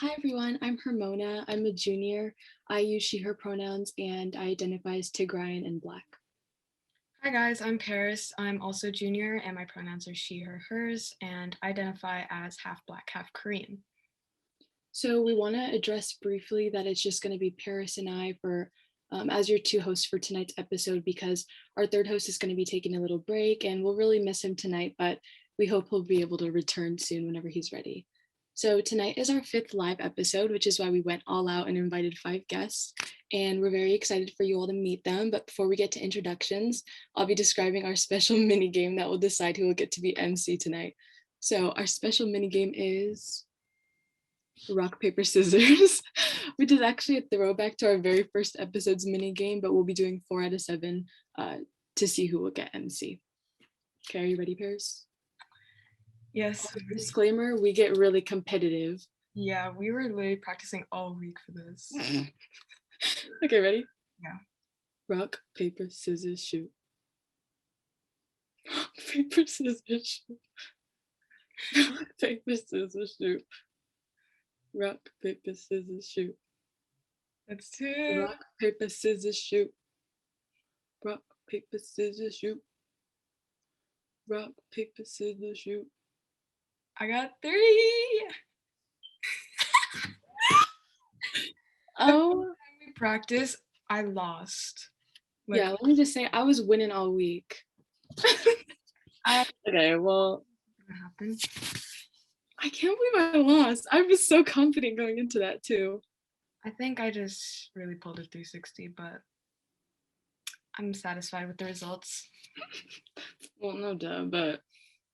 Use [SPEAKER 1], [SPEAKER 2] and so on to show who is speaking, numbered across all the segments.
[SPEAKER 1] Hi everyone, I'm Hermona. I'm a junior. I use she, her pronouns, and I identify as Tigrayan and Black.
[SPEAKER 2] Hi guys, I'm Paris. I'm also junior and my pronouns are she, her, hers, and I identify as half Black, half Korean.
[SPEAKER 1] So we want to address briefly that it's just going to be Paris and I for as your two hosts for tonight's episode, because our third host is going to be taking a little break and we'll really miss him tonight, but we hope he'll be able to return soon whenever he's ready. So tonight is our 5th live episode, which is why we went all out and invited 5 guests. And we're very excited for you all to meet them. But before we get to introductions, I'll be describing our special mini game that will decide who will get to be MC tonight. So our special mini game is rock, paper, scissors, which is actually a throwback to our very first episode's mini game, but we'll be doing 4 out of 7 to see who will get MC. Okay, are you ready, Paris?
[SPEAKER 2] Yes.
[SPEAKER 1] Disclaimer, we get really competitive.
[SPEAKER 2] Yeah, we were literally practicing all week for this.
[SPEAKER 1] Okay, ready?
[SPEAKER 2] Yeah.
[SPEAKER 1] Rock, paper, scissors, shoot. Rock, paper, scissors, shoot. Rock, paper, scissors, shoot. Rock, paper, scissors, shoot.
[SPEAKER 2] That's 2.
[SPEAKER 1] Rock, paper, scissors, shoot. Rock, paper, scissors, shoot. Rock, paper, scissors, shoot.
[SPEAKER 2] I got 3.
[SPEAKER 1] Oh.
[SPEAKER 2] We practice, I lost.
[SPEAKER 1] Yeah, let me just say, I was winning all week. Okay, well,
[SPEAKER 2] what happened?
[SPEAKER 1] I can't believe I lost. I was so confident going into that too.
[SPEAKER 2] I think I just really pulled a 360, but I'm satisfied with the results.
[SPEAKER 1] Well, no duh, but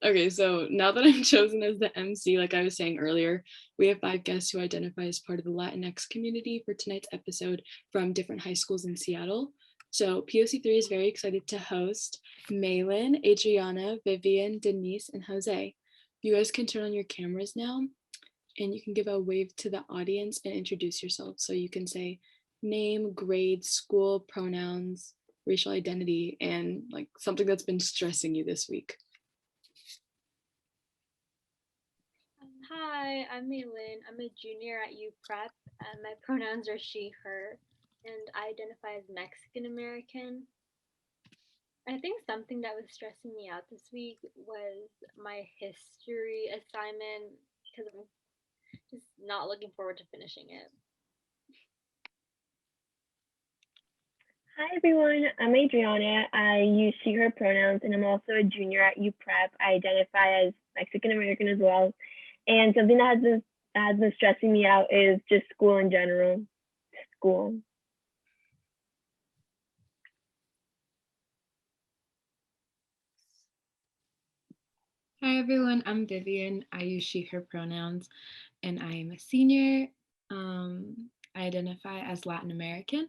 [SPEAKER 1] okay, so now that I'm chosen as the MC, like I was saying earlier, we have 5 guests who identify as part of the Latinx community for tonight's episode from different high schools in Seattle. So POC3 is very excited to host Maylin, Adriana, Vivian, Denisse, and Jose. You guys can turn on your cameras now and you can give a wave to the audience and introduce yourself. So you can say name, grade, school, pronouns, racial identity, and like something that's been stressing you this week.
[SPEAKER 3] Hi, I'm Maylin. I'm a junior at UPrep, and my pronouns are she, her, and I identify as Mexican American. I think something that was stressing me out this week was my history assignment, because I'm just not looking forward to finishing it.
[SPEAKER 4] Hi everyone, I'm Adriana. I use she, her pronouns, and I'm also a junior at UPrep. I identify as Mexican American as well. And something that has been stressing me out is just school in general. School.
[SPEAKER 5] Hi everyone, I'm Vivian. I use she, her pronouns, and I am a senior. I identify as Latin American,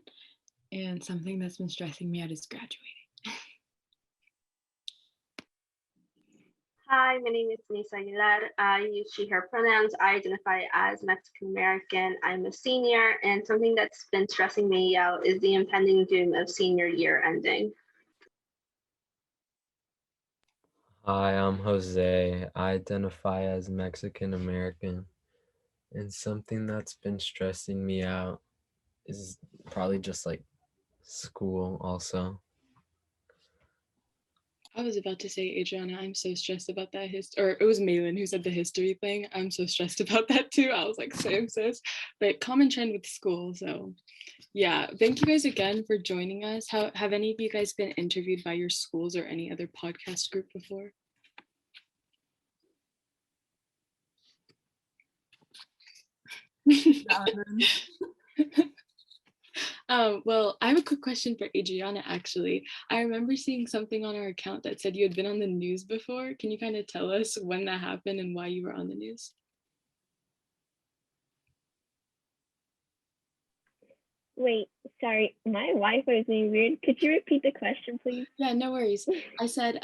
[SPEAKER 5] and something that's been stressing me out is graduating.
[SPEAKER 6] Hi, my name is Denisse IG. I use she, her pronouns. I identify as Mexican American. I'm a senior, and something that's been stressing me out is the impending doom of senior year ending.
[SPEAKER 7] Hi, I'm Jose. I identify as Mexican American, and something that's been stressing me out is probably just like school also.
[SPEAKER 1] I was about to say, Adriana, I'm so stressed about that or it was Maylin who said the history thing. I'm so stressed about that too. I was like, same sis, but common trend with school. So yeah, thank you guys again for joining us. Have any of you guys been interviewed by your schools or any other podcast group before? Well, I have a quick question for Adriana, actually. I remember seeing something on our account that said you had been on the news before. Can you kind of tell us when that happened and why you were on the news?
[SPEAKER 4] Wait, sorry, my Wi-Fi is being weird. Could you repeat the question, please?
[SPEAKER 1] Yeah, no worries. I said,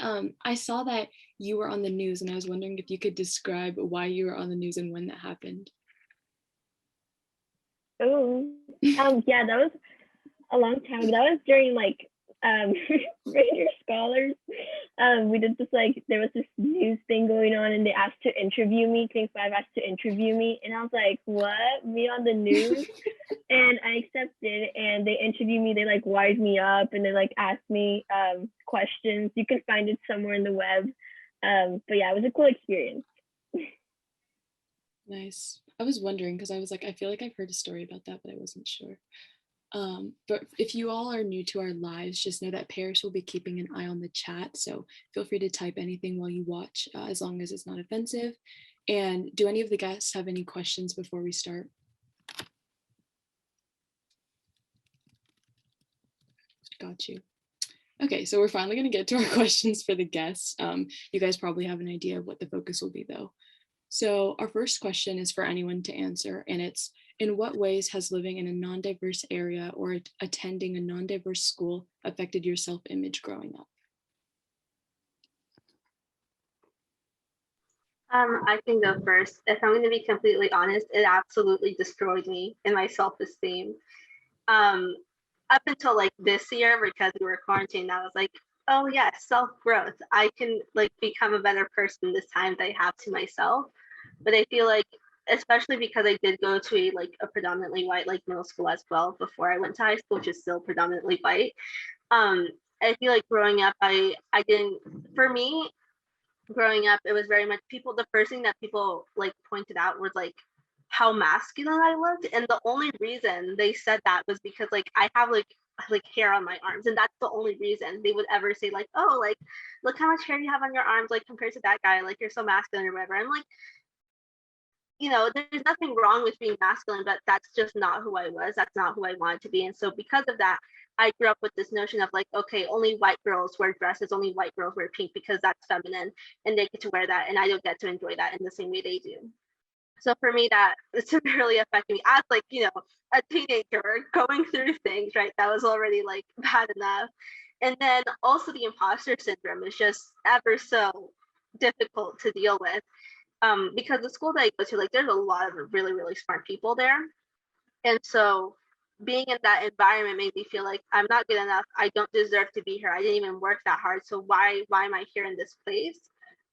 [SPEAKER 1] I saw that you were on the news and I was wondering if you could describe why you were on the news and when that happened.
[SPEAKER 4] Oh, yeah, that was a long time ago. That was during like Rainier Scholars. we did this, like, there was this news thing going on and they asked to interview me. K5 asked to interview me, and I was like, what? Me on the news? And I accepted, and they interviewed me. They like wired me up and they like asked me questions. You can find it somewhere in the web. But yeah, it was a cool experience.
[SPEAKER 1] Nice. I was wondering because I was like, I feel like I've heard a story about that, but I wasn't sure. But if you all are new to our lives, just know that Paris will be keeping an eye on the chat. So feel free to type anything while you watch, as long as it's not offensive. And do any of the guests have any questions before we start? Got you. Okay, so we're finally going to get to our questions for the guests. You guys probably have an idea of what the focus will be, though. So our first question is for anyone to answer, and it's, in what ways has living in a non-diverse area or attending a non-diverse school affected your self-image growing up?
[SPEAKER 6] I can go first. If I'm going to be completely honest, it absolutely destroyed me and my self-esteem. Up until like this year, because we were quarantined, I was like, oh yeah, self-growth. I can like become a better person this time that I have to myself. But I feel like, especially because I did go to a predominantly white like middle school as well before I went to high school, which is still predominantly white. I feel like growing up, I didn't, for me, growing up, it was very much people, the first thing that people like pointed out was like how masculine I looked. And the only reason they said that was because like I have like hair on my arms, and that's the only reason they would ever say like, oh, like look how much hair you have on your arms, like compared to that guy, like you're so masculine or whatever. I'm like, you know, there's nothing wrong with being masculine, but that's just not who I was. That's not who I wanted to be. And so because of that, I grew up with this notion of like, okay, only white girls wear dresses, only white girls wear pink because that's feminine and they get to wear that, and I don't get to enjoy that in the same way they do. So for me, that severely affected me as like, you know, a teenager going through things, right? That was already like bad enough. And then also the imposter syndrome is just ever so difficult to deal with. Because the school that I go to, like, there's a lot of really, really smart people there. And so being in that environment made me feel like I'm not good enough. I don't deserve to be here. I didn't even work that hard. So why am I here in this place?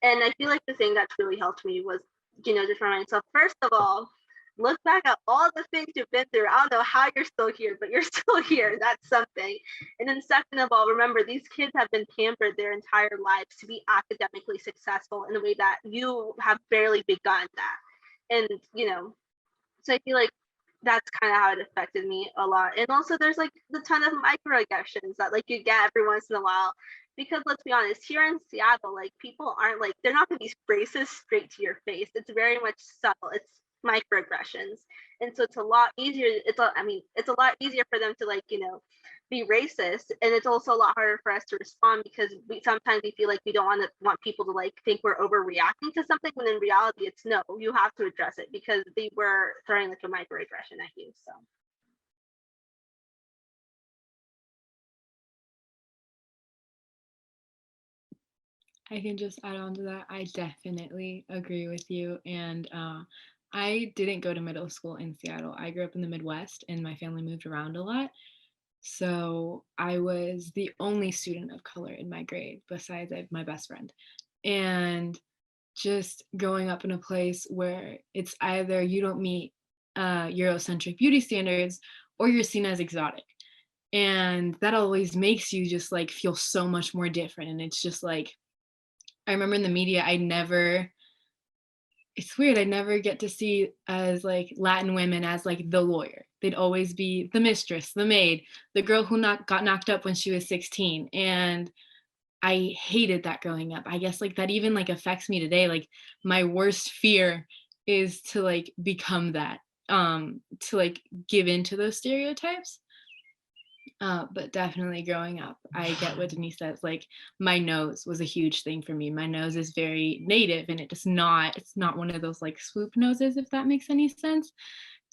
[SPEAKER 6] And I feel like the thing that's really helped me was, you know, just remind myself, first of all, look back at all the things you've been through. I don't know how you're still here, but you're still here. That's something. And then second of all, remember, these kids have been pampered their entire lives to be academically successful in a way that you have barely begun that. And, you know, so I feel like that's kind of how it affected me a lot. And also there's like the ton of microaggressions that like you get every once in a while. Because let's be honest, here in Seattle, like people aren't like, they're not gonna be racist straight to your face. It's very much subtle. It's microaggressions. And so it's a lot easier. It's a lot easier for them to like, you know, be racist. And it's also a lot harder for us to respond because sometimes we feel like we don't want people to like think we're overreacting to something, when in reality it's no, you have to address it because they were throwing like a microaggression at you. So
[SPEAKER 5] I can just add on to that. I definitely agree with you. And I didn't go to middle school in Seattle. I grew up in the Midwest and my family moved around a lot. So I was the only student of color in my grade besides my best friend. And just growing up in a place where it's either you don't meet Eurocentric beauty standards or you're seen as exotic. And that always makes you just like feel so much more different. And it's just like, I remember in the media, it's weird, I never get to see as like Latin women as like the lawyer. They'd always be the mistress, the maid, the girl who got knocked up when she was 16. And I hated that growing up. I guess like that even like affects me today. Like my worst fear is to like become that, to like give into those stereotypes. But definitely growing up, I get what Denise says. Like my nose was a huge thing for me. My nose is very native and it's not one of those like swoop noses, if that makes any sense.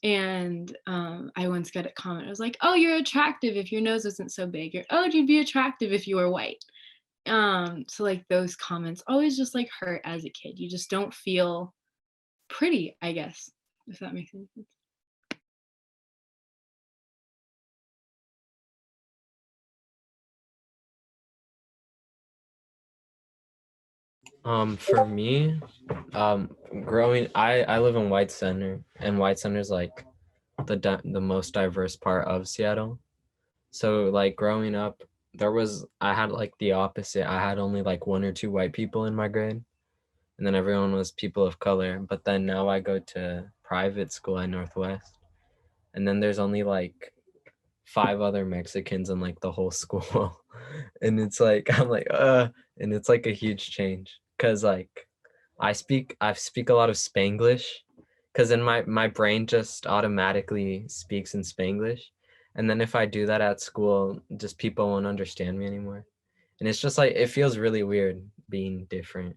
[SPEAKER 5] And I once got a comment. I was like, oh, you're attractive if your nose isn't so big. Or, oh, you'd be attractive if you were white. So like those comments always just like hurt as a kid. You just don't feel pretty, I guess, if that makes any sense.
[SPEAKER 7] For me, I live in White Center, and White Center is like the most diverse part of Seattle. So like growing up, I had like the opposite. I had only like one or two white people in my grade, and then everyone was people of color. But then now I go to private school at Northwest, and then there's only like five other Mexicans in like the whole school. And it's like I'm like and it's like a huge change because like I speak a lot of Spanglish because then my brain just automatically speaks in Spanglish. And then if I do that at school, just people won't understand me anymore. And it's just like it feels really weird being different.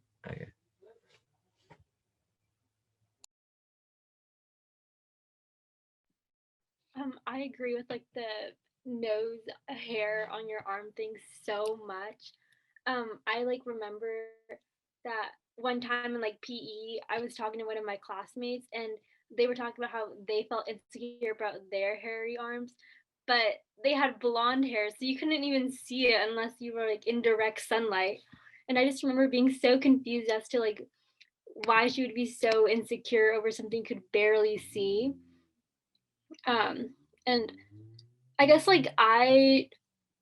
[SPEAKER 3] I agree with like the nose hair on your arm thing so much. I like remember that one time in like PE, I was talking to one of my classmates and they were talking about how they felt insecure about their hairy arms, but they had blonde hair, so you couldn't even see it unless you were like in direct sunlight. And I just remember being so confused as to like why she would be so insecure over something could barely see. Um, and I guess like I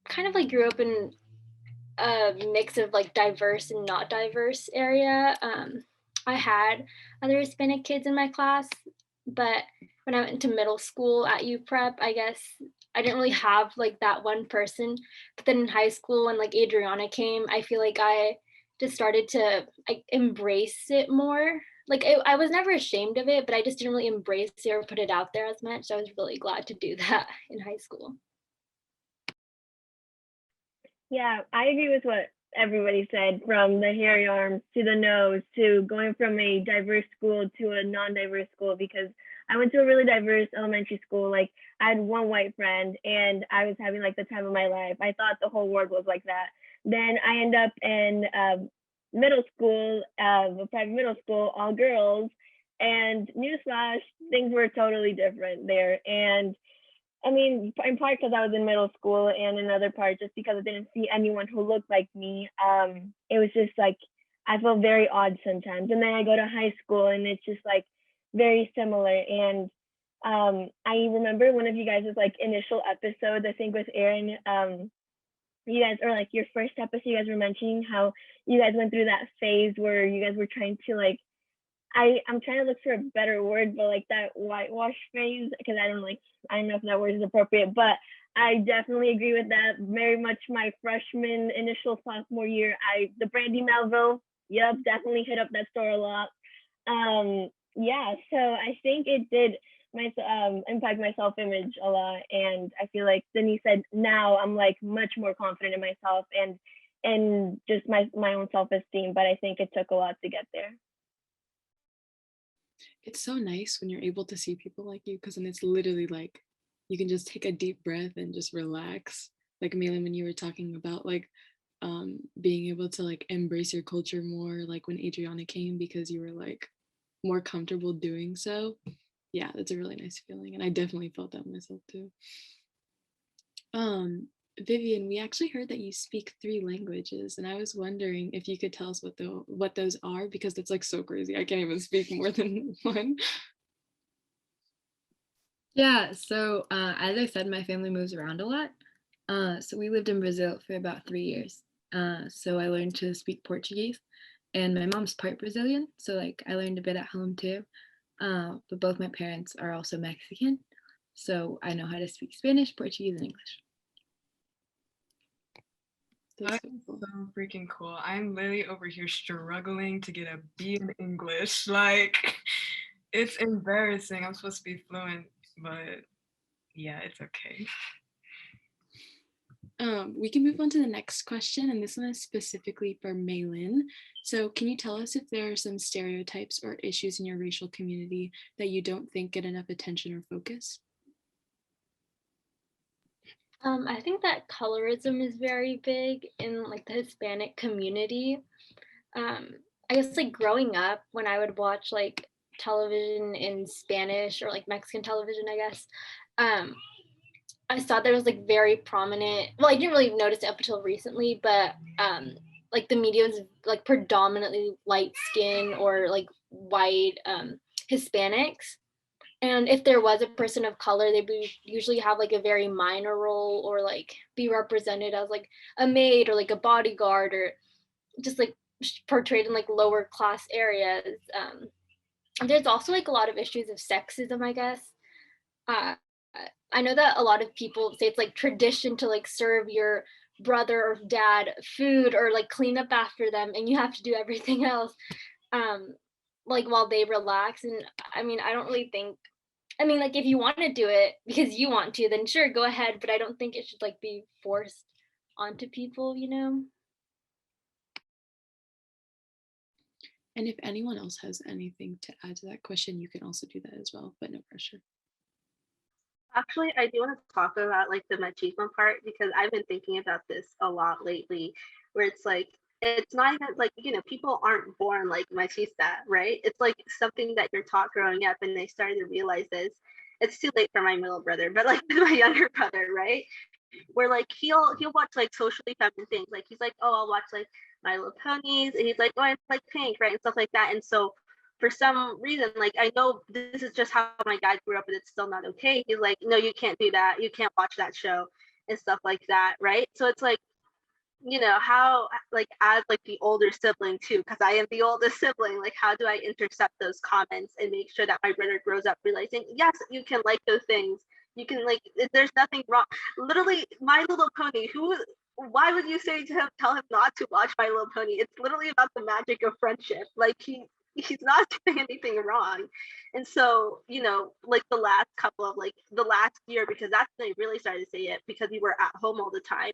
[SPEAKER 3] kind of like grew up in a mix of like diverse and not diverse area. I had other Hispanic kids in my class, but when I went into middle school at U Prep, I guess I didn't really have like that one person. But then in high school, when like Adriana came, I feel like I just started to like embrace it more. Like I was never ashamed of it, but I just didn't really embrace it or put it out there as much. So I was really glad to do that in high school.
[SPEAKER 4] Yeah, I agree with what everybody said, from the hairy arms to the nose to going from a diverse school to a non-diverse school, because I went to a really diverse elementary school. Like I had one white friend and I was having like the time of my life. I thought the whole world was like that. Then I end up in middle school, a private middle school, all girls, and newsflash, things were totally different there. And I mean, in part because I was in middle school, and in other part just because I didn't see anyone who looked like me. It was just like I felt very odd sometimes. And then I go to high school, and it's just like very similar. And I remember one of you guys' like initial episodes, I think with Aaron. You guys, or like your first episode, you guys were mentioning how you guys went through that phase where you guys were trying to like, I'm trying to look for a better word, but like that whitewash phase, because I don't know if that word is appropriate, but I definitely agree with that. Very much my freshman, initial sophomore year, the Brandy Melville, yep, definitely hit up that store a lot. Yeah, so I think it did impact my self-image a lot, and I feel like Denise said, now I'm like much more confident in myself and just my own self-esteem, but I think it took a lot to get there.
[SPEAKER 1] It's so nice when you're able to see people like you, because then it's literally like you can just take a deep breath and just relax. Like Maylin, when you were talking about like being able to like embrace your culture more, like when Adriana came, because you were like more comfortable doing so. Yeah, that's a really nice feeling, and I definitely felt that myself too. Vivian, we actually heard that you speak 3 languages, and I was wondering if you could tell us what those are, because that's like so crazy. I can't even speak more than one.
[SPEAKER 5] Yeah, so as I said, my family moves around a lot. So we lived in Brazil for about 3 years. So I learned to speak Portuguese, and my mom's part Brazilian, so like I learned a bit at home too. But both my parents are also Mexican, so I know how to speak Spanish, Portuguese, and English.
[SPEAKER 2] That's so freaking cool. I'm literally over here struggling to get a B in English. Like, it's embarrassing. I'm supposed to be fluent, but yeah, it's okay.
[SPEAKER 1] We can move on to the next question, and this one is specifically for Maylin. So can you tell us if there are some stereotypes or issues in your racial community that you don't think get enough attention or focus?
[SPEAKER 3] I think that colorism is very big in like the Hispanic community. Um, I guess like growing up when I would watch like television in Spanish or like Mexican television, I guess, um, I saw there was like very prominent. Well, I didn't really notice it up until recently, but like the media was like predominantly light skin or like white Hispanics. And if there was a person of color, they would usually have like a very minor role or like be represented as like a maid or like a bodyguard or just like portrayed in like lower class areas. There's also like a lot of issues of sexism, I guess. Uh, I know that a lot of people say it's like tradition to like serve your brother or dad food or like clean up after them, and you have to do everything else, um, like while they relax. And I mean, I don't really think. I mean, like if you want to do it because you want to, then sure, go ahead. But I don't think it should like be forced onto people, you know.
[SPEAKER 1] And if anyone else has anything to add to that question, you can also do that as well, but no pressure.
[SPEAKER 6] Actually, I do want to talk about like the machismo part because I've been thinking about this a lot lately, where it's like it's not even like people aren't born like machista, right? It's like something that you're taught growing up, and they started to realize this. It's too late for my middle brother, but like my younger brother, right? Where like he'll watch like socially feminine things, like he's like, oh, I'll watch like My Little Ponies, and he's like, oh, I like Pink, right, and stuff like that. And so for some reason, like I know this is just how my dad grew up, and it's still not okay. He's like, no, you can't do that. You can't watch that show and stuff like that, right? So it's like, how like as like the older sibling too, because I am the oldest sibling, like how do I intercept those comments and make sure that my brother grows up realizing, yes, you can like those things. You can like, there's nothing wrong. Literally, My Little Pony, why would you say to him, tell him not to watch My Little Pony? It's literally about the magic of friendship. Like he's not doing anything wrong. And so, like the last couple of like the last year, because that's when I really started to say it, because we were at home all the time.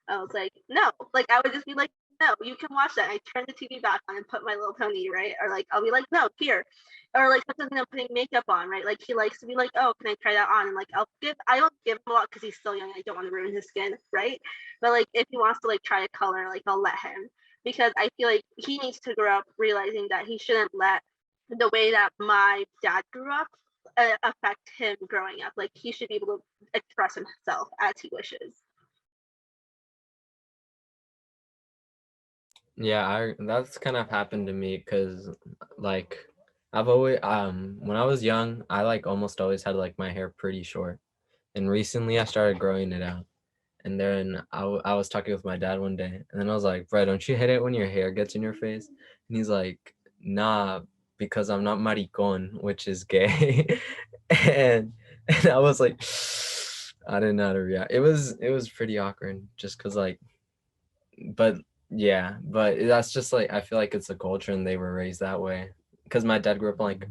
[SPEAKER 6] I was like, no, like I would just be like, no, you can watch that. I turn the TV back on and put My Little Pony, right? Or like I'll be like, no, here. Or like sometimes putting makeup on, right? Like he likes to be like, oh, can I try that on? And like I don't give him a lot because he's still young. I don't want to ruin his skin, right? But like if he wants to like try a color, like I'll let him, because I feel like he needs to grow up realizing that he shouldn't let the way that my dad grew up affect him growing up. Like he should be able to express himself as he wishes.
[SPEAKER 7] Yeah, that's kind of happened to me because like I've always when I was young, I like almost always had like my hair pretty short. And recently I started growing it out. And then I was talking with my dad one day, and then I was like, bro, don't you hate it when your hair gets in your face? And he's like, nah, because I'm not maricon, which is gay. and I was like, I didn't know how to react. It was pretty awkward just because like, but yeah, but that's just like, I feel like it's a culture and they were raised that way. Because my dad grew up like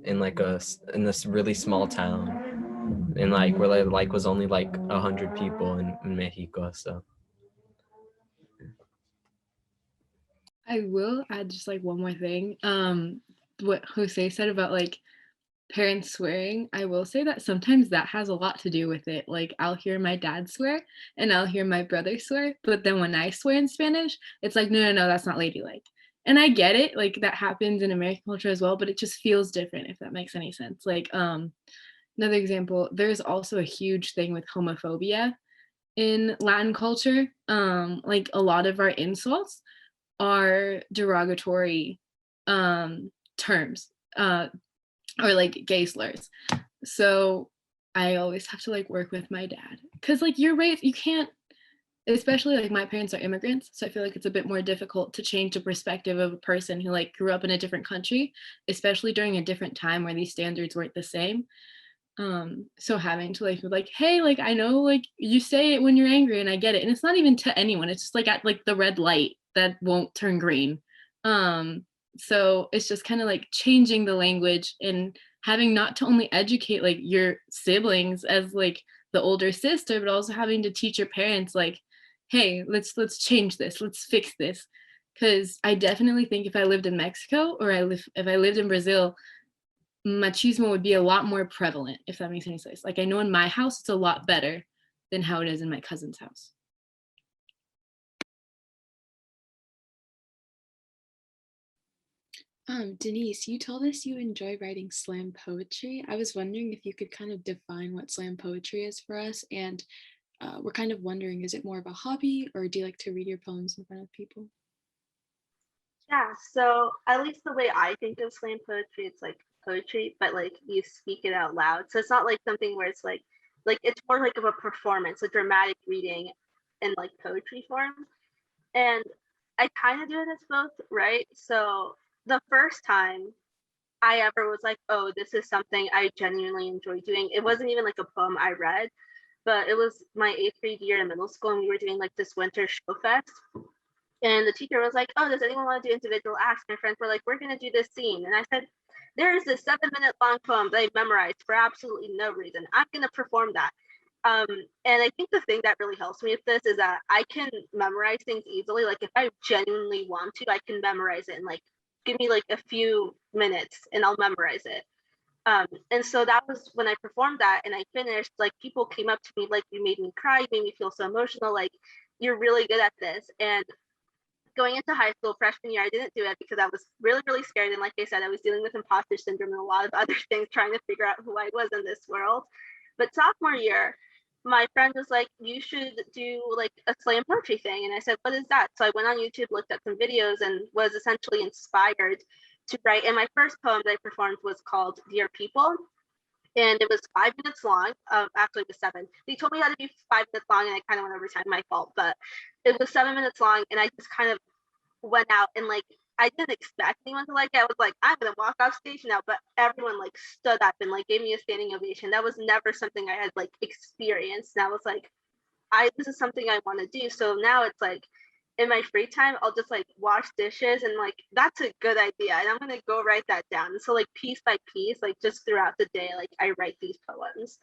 [SPEAKER 7] in this really small town, and like where like was only like 100 people in Mexico. So
[SPEAKER 5] I will add just like one more thing. What Jose said about like parents swearing, I will say that sometimes that has a lot to do with it. Like I'll hear my dad swear and I'll hear my brother swear, but then when I swear in Spanish, it's like, no, no, no, that's not ladylike. And I get it, like that happens in American culture as well, but it just feels different if that makes any sense. Like another example, there's also a huge thing with homophobia in Latin culture. Like a lot of our insults are derogatory terms. Or like gay slurs. So I always have to like work with my dad because like you're right, you can't, especially like my parents are immigrants, so I feel like it's a bit more difficult to change the perspective of a person who like grew up in a different country, especially during a different time where these standards weren't the same. So having to like be like, hey, like I know like you say it when you're angry and I get it, and it's not even to anyone, it's just like at like the red light that won't turn green. So it's just kind of like changing the language and having not to only educate like your siblings as like the older sister, but also having to teach your parents like, hey, let's change this, let's fix this. Because I definitely think if I lived in Mexico or if I lived in Brazil, machismo would be a lot more prevalent, if that makes any sense. Like I know in my house it's a lot better than how it is in my cousin's house.
[SPEAKER 1] Denisse, you told us you enjoy writing slam poetry. I was wondering if you could kind of define what slam poetry is for us, and we're kind of wondering, is it more of a hobby or do you like to read your poems in front of people?
[SPEAKER 6] Yeah, so at least the way I think of slam poetry, it's like poetry, but like you speak it out loud. So it's not like something where it's like it's more like of a performance, a dramatic reading in like poetry form. And I kind of do it as both, right? So the first time I ever was like, oh, this is something I genuinely enjoy doing. It wasn't even like a poem I read, but it was my eighth grade year in middle school, and we were doing like this winter show fest. And the teacher was like, oh, does anyone want to do individual acts? My friends were like, we're going to do this scene. And I said, there is this 7-minute long poem that I memorized for absolutely no reason. I'm going to perform that. Um, and I think the thing that really helps me with this is that I can memorize things easily. Like if I genuinely want to, I can memorize it and like give me like a few minutes and I'll memorize it. And so that was when I performed that and I finished, like people came up to me like, you made me cry, you made me feel so emotional, like you're really good at this. And going into high school freshman year, I didn't do it because I was really, really scared. And like I said, I was dealing with imposter syndrome and a lot of other things, trying to figure out who I was in this world. But sophomore year, my friend was like, you should do like a slam poetry thing. And I said, what is that? So I went on YouTube, looked at some videos, and was essentially inspired to write. And my first poem that I performed was called Dear People. And it was 5 minutes long. Actually, it was 7. They told me how to be 5 minutes long, and I kind of went over time, my fault. But it was 7 minutes long, and I just kind of went out and like I didn't expect anyone to like it. I was like, I'm gonna walk off stage now, but everyone like stood up and like gave me a standing ovation. That was never something I had like experienced. And I was like, this is something I want to do. So now it's like in my free time, I'll just like wash dishes and like that's a good idea. And I'm gonna go write that down. And so like piece by piece, like just throughout the day, like I write these poems.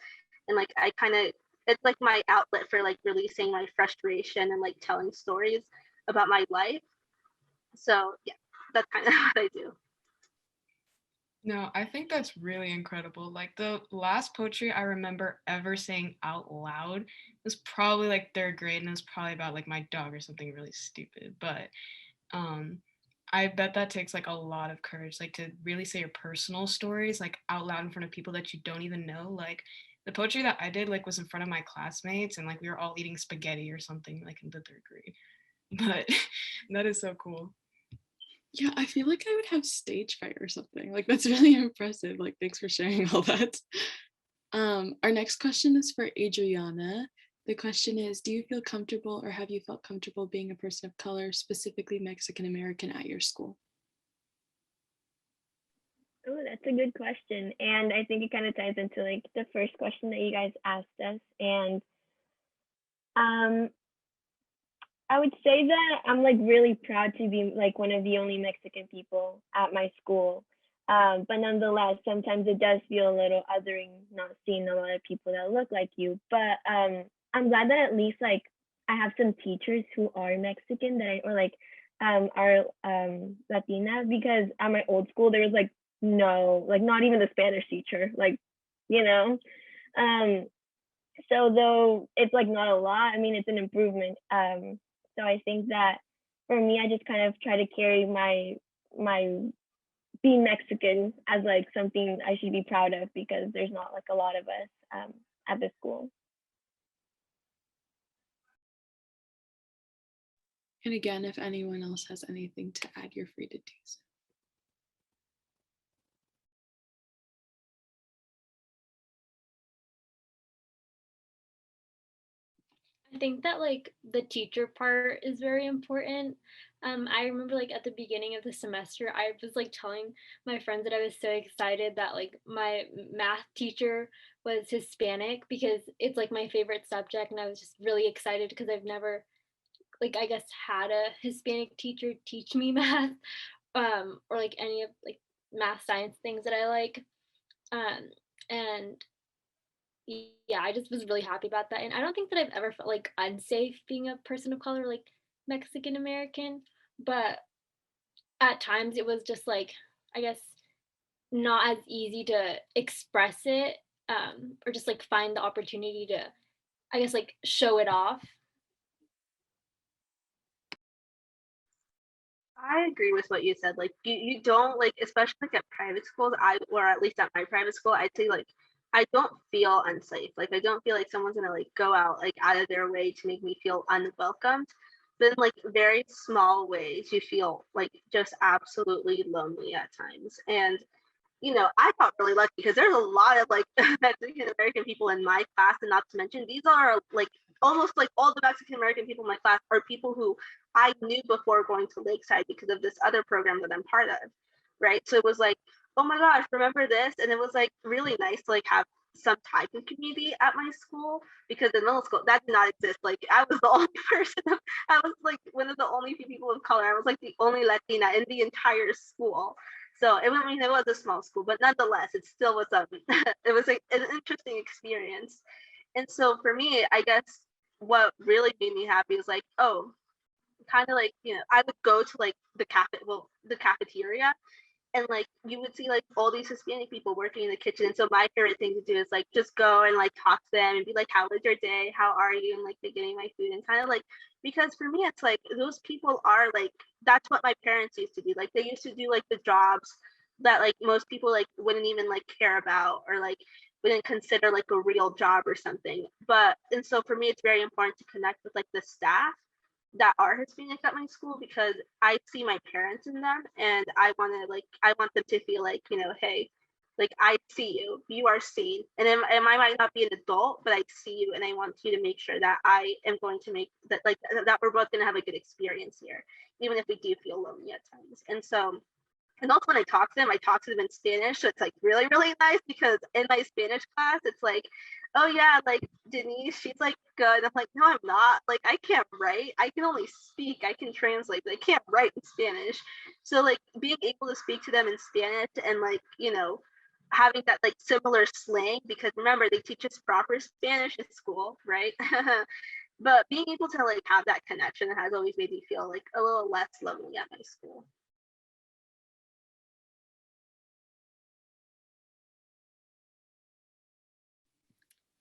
[SPEAKER 6] And like I kind of it's like my outlet for like releasing my frustration and like telling stories about my life. So yeah, that's kind of what I do.
[SPEAKER 2] No, I think that's really incredible. Like the last poetry I remember ever saying out loud was probably like third grade, and it was probably about like my dog or something really stupid. But um I bet that takes like a lot of courage, like to really say your personal stories like out loud in front of people that you don't even know. Like the poetry that I did like was in front of my classmates, and like we were all eating spaghetti or something like in the third grade. But that is so cool.
[SPEAKER 1] Yeah, I feel like I would have stage fright or something. Like that's really impressive. Like thanks for sharing all that. Our next question is for Adriana. The question is, do you feel comfortable or have you felt comfortable being a person of color, specifically Mexican American at your school?
[SPEAKER 4] Oh, that's a good question. And I think it kind of ties into like the first question that you guys asked us. And um, I would say that I'm like really proud to be like one of the only Mexican people at my school. But nonetheless, sometimes it does feel a little othering not seeing a lot of people that look like you. But I'm glad that at least like I have some teachers who are Mexican that or like are Latina, because at my old school there was like no, like not even the Spanish teacher, like, you know. Um, so though it's like not a lot, I mean it's an improvement. So I think that for me, I just kind of try to carry my being Mexican as like something I should be proud of, because there's not like a lot of us at the school.
[SPEAKER 1] And again, if anyone else has anything to add, you're free to do so.
[SPEAKER 3] I think that like the teacher part is very important. I remember like at the beginning of the semester, I was like telling my friends that I was so excited that like my math teacher was Hispanic, because it's like my favorite subject, and I was just really excited because I've never like I guess had a Hispanic teacher teach me math, or like any of like math science things that I like. Um, and yeah, I just was really happy about that. And I don't think that I've ever felt like unsafe being a person of color, like Mexican American, but at times it was just like, I guess, not as easy to express it, or just like find the opportunity to, I guess, like show it off.
[SPEAKER 6] I agree with what you said. Like you don't like, especially like at private schools, or at least at my private school, I'd say like I don't feel unsafe. Like I don't feel like someone's gonna like go out like out of their way to make me feel unwelcomed. but in like very small ways, you feel like just absolutely lonely at times. And I felt really lucky because there's a lot of like Mexican American people in my class, and not to mention these are like almost like all the Mexican American people in my class are people who I knew before going to Lakeside because of this other program that I'm part of, right? So it was like, oh my gosh, remember this? And it was like really nice to like have some type of community at my school, because in middle school that did not exist. Like I was the only person, I was like one of the only few people of color. I was like the only Latina in the entire school. So it was a small school, but nonetheless, it still was it was like an interesting experience. And so for me, I guess what really made me happy was like, oh, kind of like, I would go to like the cafeteria, and like you would see like all these Hispanic people working in the kitchen. And so my favorite thing to do is like just go and like talk to them and be like, how was your day? How are you? And like they getting my food, and kind of like, because for me it's like those people are like, that's what my parents used to do. Like they used to do like the jobs that like most people like wouldn't even like care about, or like wouldn't consider like a real job or something. And so for me it's very important to connect with like the staff that are Hispanic at my school, because I see my parents in them, and I want them to feel like, hey, like I see you, you are seen, and I might not be an adult, but I see you, and I want you to make sure that I am going to make that, like that we're both going to have a good experience here, even if we do feel lonely at times. And also when I talk to them in Spanish. So it's like really, really nice, because in my Spanish class, it's like, oh yeah, like Denise, she's like good. I'm like, no, I'm not. Like I can't write. I can only speak. I can translate, but I can't write in Spanish. So like being able to speak to them in Spanish, and like, having that like similar slang, because remember they teach us proper Spanish at school, right? But being able to like have that connection has always made me feel like a little less lonely at my school.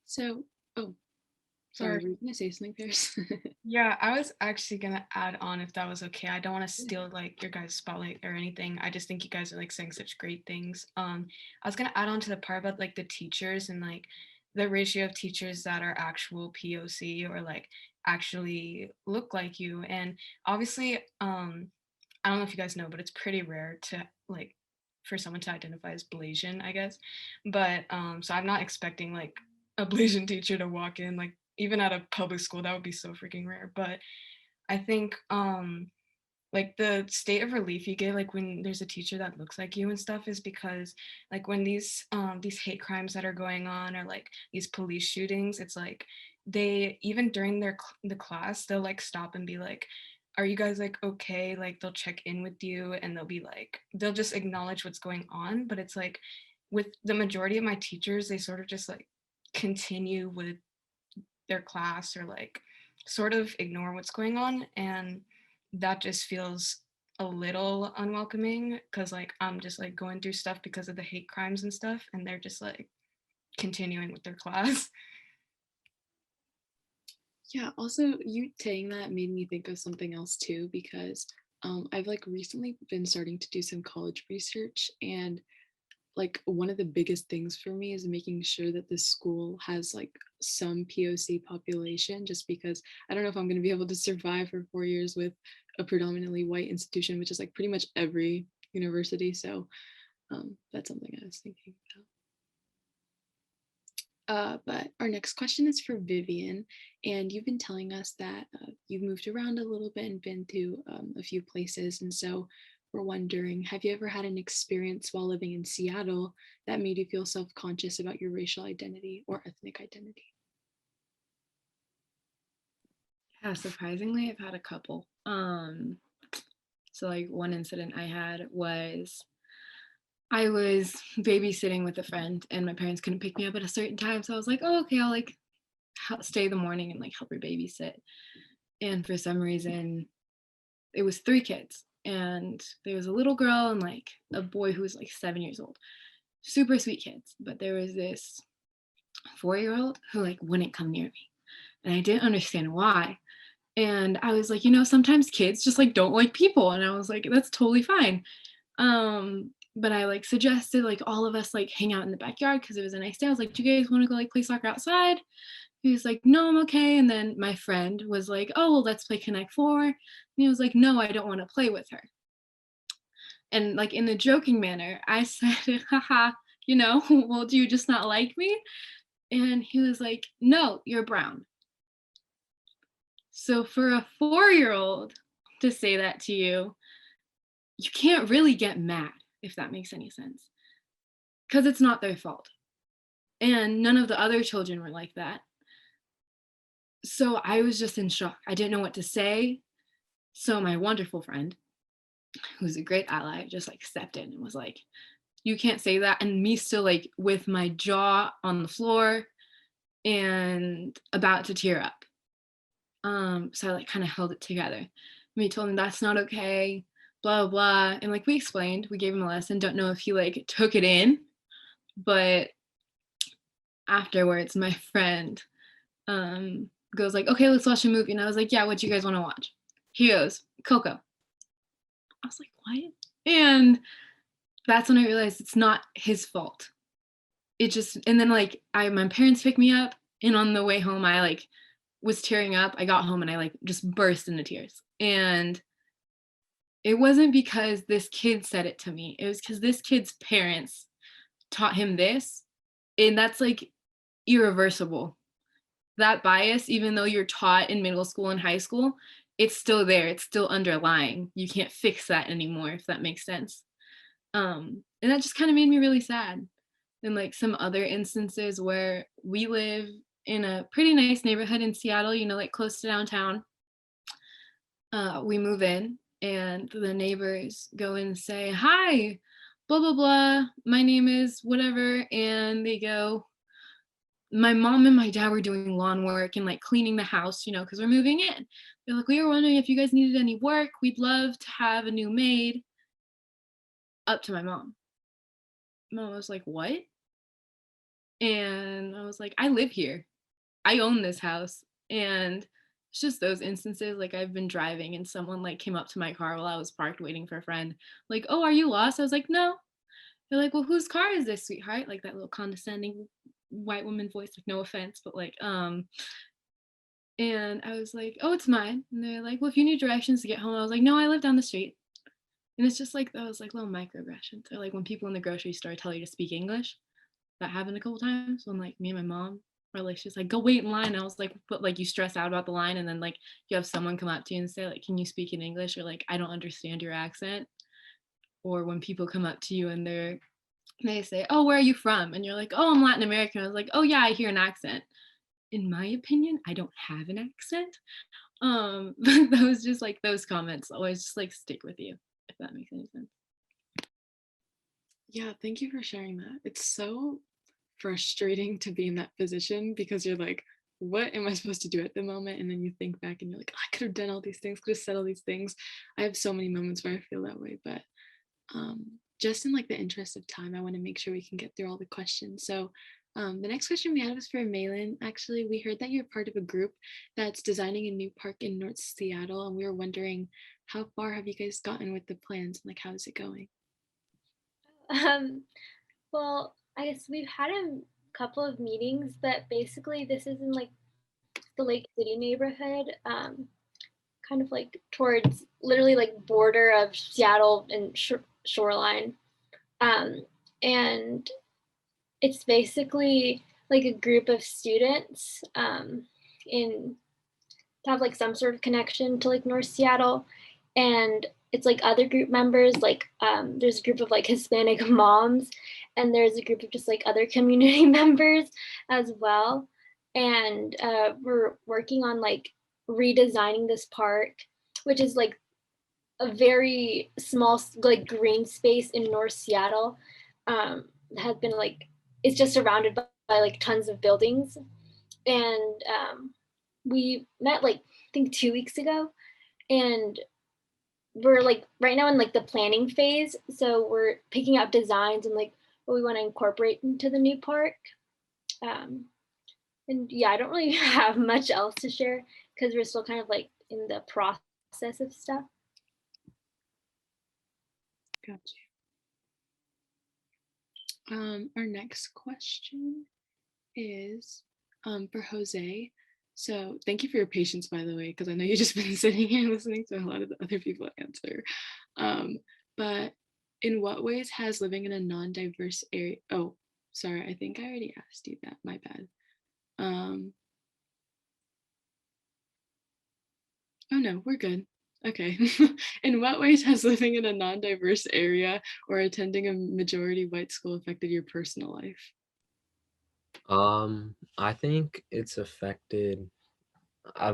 [SPEAKER 1] So, oh, sorry, were you gonna say something, Paris?
[SPEAKER 2] Yeah, I was actually gonna add on, if that was okay. I don't want to steal like your guys' spotlight or anything. I just think you guys are like saying such great things. I was gonna add on to the part about like the teachers and like the ratio of teachers that are actual POC, or like actually look like you. And obviously, I don't know if you guys know, but it's pretty rare to like for someone to identify as Blasian, I guess. But so I'm not expecting like a Blasian teacher to walk in, like even at a public school. That would be so freaking rare. But I think like the state of relief you get like when there's a teacher that looks like you and stuff is because like when these hate crimes that are going on, or like these police shootings, it's like they, even during the class, they'll like stop and be like, are you guys like okay? Like they'll check in with you, and they'll be like, they'll just acknowledge what's going on. But it's like with the majority of my teachers, they sort of just like continue with their class, or like sort of ignore what's going on. And that just feels a little unwelcoming, because like I'm just like going through stuff because of the hate crimes and stuff, and they're just like continuing with their class.
[SPEAKER 1] Yeah, also you saying that made me think of something else too, because I've like recently been starting to do some college research, and like one of the biggest things for me is making sure that the school has like some POC population, just because I don't know if I'm going to be able to survive for 4 years with a predominantly white institution, which is like pretty much every university. So that's something I was thinking about. But our next question is for Vivian, and you've been telling us that you've moved around a little bit and been to a few places, and so we're wondering, have you ever had an experience while living in Seattle that made you feel self-conscious about your racial identity or ethnic identity?
[SPEAKER 5] Yeah, surprisingly, I've had a couple. So like one incident I had was I was babysitting with a friend, and my parents couldn't pick me up at a certain time. So I was like, oh, okay, I'll like stay the morning and like help her babysit. And for some reason, it was 3 kids. And there was a little girl and like a boy who was like 7 years old. Super sweet kids. But there was this 4-year-old who like wouldn't come near me. And I didn't understand why. And I was like, sometimes kids just like don't like people. And I was like, that's totally fine. But I like suggested like all of us like hang out in the backyard because it was a nice day. I was like, do you guys want to go like play soccer outside? He was like, no, I'm okay. And then my friend was like, oh, well, let's play Connect Four. And he was like, no, I don't want to play with her. And like in a joking manner, I said, haha, well, do you just not like me? And he was like, no, you're brown. So for a 4-year-old to say that to you, you can't really get mad, if that makes any sense, because it's not their fault. And none of the other children were like that. So I was just in shock. I didn't know what to say. So my wonderful friend, who's a great ally, just like stepped in and was like, you can't say that. And me still like with my jaw on the floor and about to tear up. So I like kind of held it together. And he told me that's not okay, blah, blah. And like we explained, we gave him a lesson. Don't know if he like took it in, but afterwards my friend goes like, okay, let's watch a movie. And I was like, yeah, what do you guys want to watch? He goes, Coco. I was like, what? And that's when I realized it's not his fault. It just, and then like my parents picked me up, and on the way home I like was tearing up. I got home and I like just burst into tears. And it wasn't because this kid said it to me. It was because this kid's parents taught him this. And that's like irreversible. That bias, even though you're taught in middle school and high school, it's still there. It's still underlying. You can't fix that anymore, if that makes sense. And that just kind of made me really sad. And like some other instances where we live in a pretty nice neighborhood in Seattle, like close to downtown. We move in and the neighbors go and say, hi, blah, blah, blah. My name is whatever. And they go, my mom and my dad were doing lawn work and like cleaning the house, because we're moving in. They're like, we were wondering if you guys needed any work. We'd love to have a new maid. Up to my mom. Mom was like, what? And I was like, I live here. I own this house. And it's just those instances, like I've been driving and someone like came up to my car while I was parked waiting for a friend. Like, oh, are you lost? I was like, no. They're like, well, whose car is this, sweetheart? Like that little condescending white woman voice, like no offense, but like, and I was like, oh, it's mine. And they're like, well, if you need directions to get home, I was like, no, I live down the street. And it's just like those like little microaggressions. Or like when people in the grocery store tell you to speak English. That happened a couple times when like me and my mom were like, she's like, go wait in line. I was like, but like you stress out about the line and then like you have someone come up to you and say like, can you speak in English? Or like, I don't understand your accent. Or when people come up to you and they say, oh, where are you from? And you're like, oh, I'm Latin American. I was like, oh yeah, I hear an accent. In my opinion, I don't have an accent. But those just like those comments always just like stick with you, if that makes any sense.
[SPEAKER 1] Yeah, thank you for sharing that. It's so frustrating to be in that position because you're like, what am I supposed to do at the moment? And then you think back and you're like, oh, I could have done all these things, could have said all these things. I have so many moments where I feel that way, but just in like the interest of time, I want to make sure we can get through all the questions. So the next question we had was for Maylin. Actually, we heard that you're part of a group that's designing a new park in North Seattle, and we were wondering how far have you guys gotten with the plans and like how is it going?
[SPEAKER 3] Well, I guess we've had a couple of meetings, but basically this is in like the Lake City neighborhood, kind of like towards literally like border of Seattle and shoreline. And it's basically like a group of students in to have like some sort of connection to like North Seattle. And it's like other group members, like there's a group of like Hispanic moms, and there's a group of just like other community members as well. And we're working on like redesigning this park, which is like a very small like green space in North Seattle. Has been like, it's just surrounded by like tons of buildings. And we met like I think 2 weeks ago, and we're like right now in like the planning phase. So we're picking out designs and like what we want to incorporate into the new park. And yeah, I don't really have much else to share because we're still kind of like in the process of stuff.
[SPEAKER 1] Gotcha. Our next question is, For Jose, so thank you for your patience, by the way, because I know you've just been sitting here listening to a lot of the other people answer. But in what ways has living in a non-diverse area? Oh, sorry, I think I already asked you that. My bad. Oh no, we're good. Okay. In what ways has living in a non-diverse area or attending a majority white school affected your personal life?
[SPEAKER 7] I think it's affected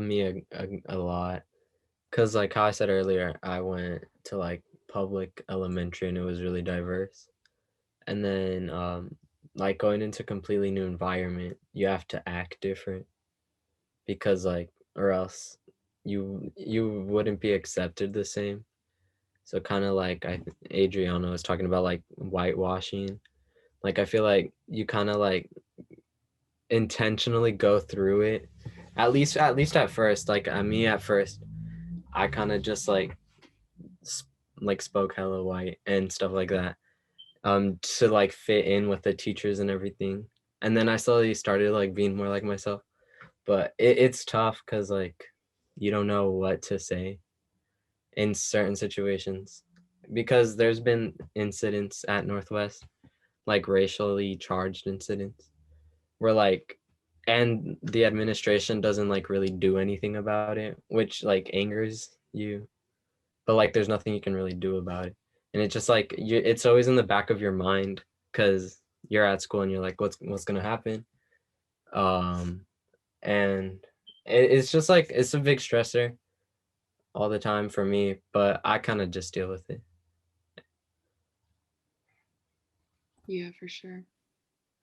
[SPEAKER 7] me a lot, because like how I said earlier, I went to like public elementary and it was really diverse. And then like going into completely new environment, you have to act different, because like, or else you wouldn't be accepted the same. So kind of like Adriana was talking about, like whitewashing. Like I feel like you kind of like intentionally go through it, at least at first. Like me at first, I kind of just like spoke hella white and stuff like that, to like fit in with the teachers and everything. And then I slowly started like being more like myself. But it's tough because like you don't know what to say in certain situations, because there's been incidents at Northwest, like racially charged incidents, where like, and the administration doesn't like really do anything about it, which like angers you, but like there's nothing you can really do about it. And it's just like it's always in the back of your mind, because you're at school and you're like, what's gonna happen? And it's just like it's a big stressor all the time for me, but I kind of just deal with it.
[SPEAKER 1] Yeah, for sure.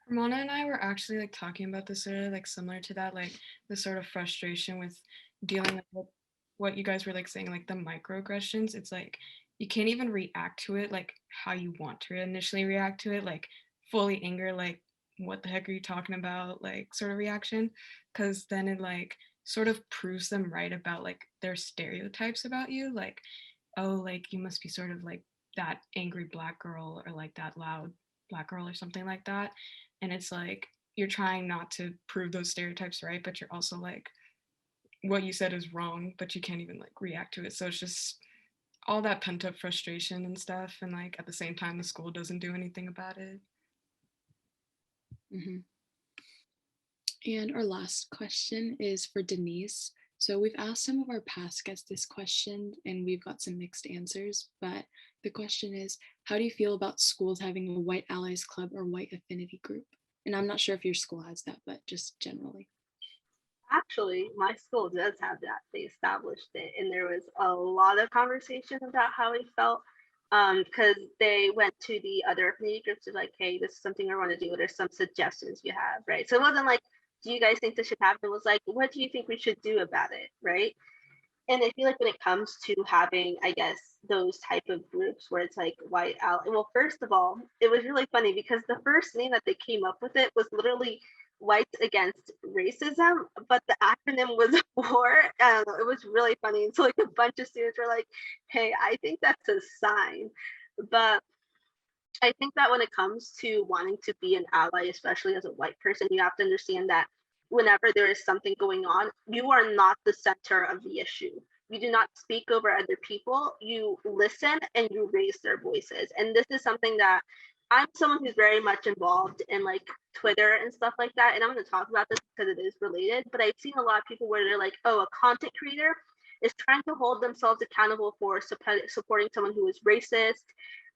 [SPEAKER 2] Ramona and I were actually like talking about this earlier, like similar to that, like the sort of frustration with dealing with what you guys were like saying, like the microaggressions. It's like you can't even react to it like how you want to initially react to it, like fully anger, like what the heck are you talking about, like sort of reaction, because then it like sort of proves them right about like their stereotypes about you, like, oh, like you must be sort of like that angry black girl or like that loud black girl or something like that. And it's like you're trying not to prove those stereotypes right, but you're also like, what you said is wrong, but you can't even like react to it. So it's just all that pent up frustration and stuff, and like at the same time the school doesn't do anything about it.
[SPEAKER 1] Mm-hmm. And our last question is for Denisse. So we've asked some of our past guests this question and we've got some mixed answers, but the question is, how do you feel about schools having a white allies club or white affinity group? And I'm not sure if your school has that, but just generally.
[SPEAKER 6] Actually, my school does have that. They established it, and there was a lot of conversation about how it felt, because they went to the other affinity groups to like, hey, this is something I want to do. What are some suggestions you have, right? So it wasn't like, do you guys think this should happen? It was like, what do you think we should do about it, right? And I feel like when it comes to having, I guess, those type of groups where it's like white ally. Well, first of all, it was really funny because the first name that they came up with it was literally Whites Against Racism, but the acronym was WAR. It was really funny. And so like a bunch of students were like, hey, I think that's a sign. But I think that when it comes to wanting to be an ally, especially as a white person, you have to understand that whenever there is something going on, you are not the center of the issue. You do not speak over other people. You listen and you raise their voices. And this is something that I'm someone who's very much involved in like Twitter and stuff like that. And I'm going to talk about this because it is related. But I've seen a lot of people where they're like, oh, a content creator is trying to hold themselves accountable for supporting someone who is racist,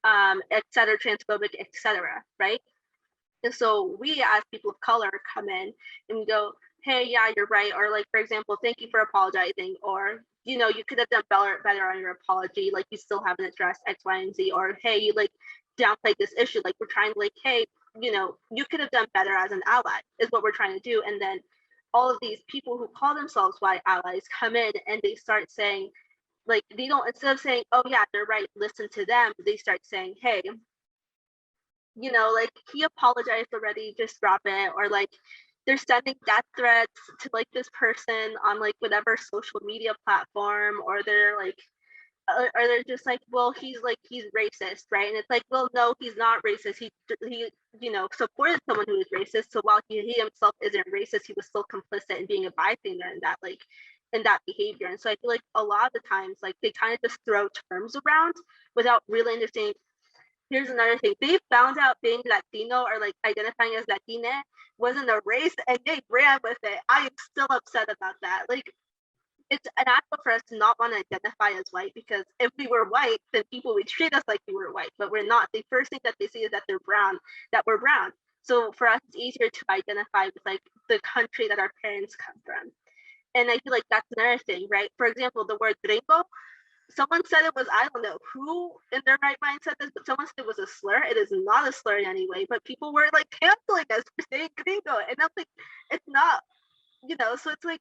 [SPEAKER 6] et cetera, transphobic, et cetera, right? And so we as people of color come in and we go, hey, yeah, you're right. Or like, for example, thank you for apologizing. Or, you know, you could have done better on your apology. Like you still haven't addressed X, Y, and Z. Or, hey, you like downplayed this issue. Like we're trying to like, hey, you know, you could have done better as an ally is what we're trying to do. And then all of these people who call themselves white allies come in and they start saying, like, they don't, instead of saying, oh yeah, they're right, listen to them, they start saying, hey, you know, like he apologized already, just drop it. Or like they're sending death threats to like this person on like whatever social media platform, or they're like or they're just like, well, he's racist, right? And it's like, well, no, he's not racist. He supported someone who was racist. So while he himself isn't racist, he was still complicit in being a bystander in that behavior. And so I feel like a lot of the times, like, they kind of just throw terms around without really understanding. Here's another thing. They found out being Latino or like identifying as Latina wasn't a race, and they ran with it. I am still upset about that. Like, it's an natural for us to not want to identify as white, because if we were white, then people would treat us like we were white, but we're not. The first thing that they see is that that we're brown. So for us, it's easier to identify with like the country that our parents come from. And I feel like that's another thing, right? For example, the word gringo, someone said it was, I don't know who in their right mind said this, but someone said it was a slur. It is not a slur in any way, but people were like canceling us for saying gringo. And I'm like, it's not, so it's like,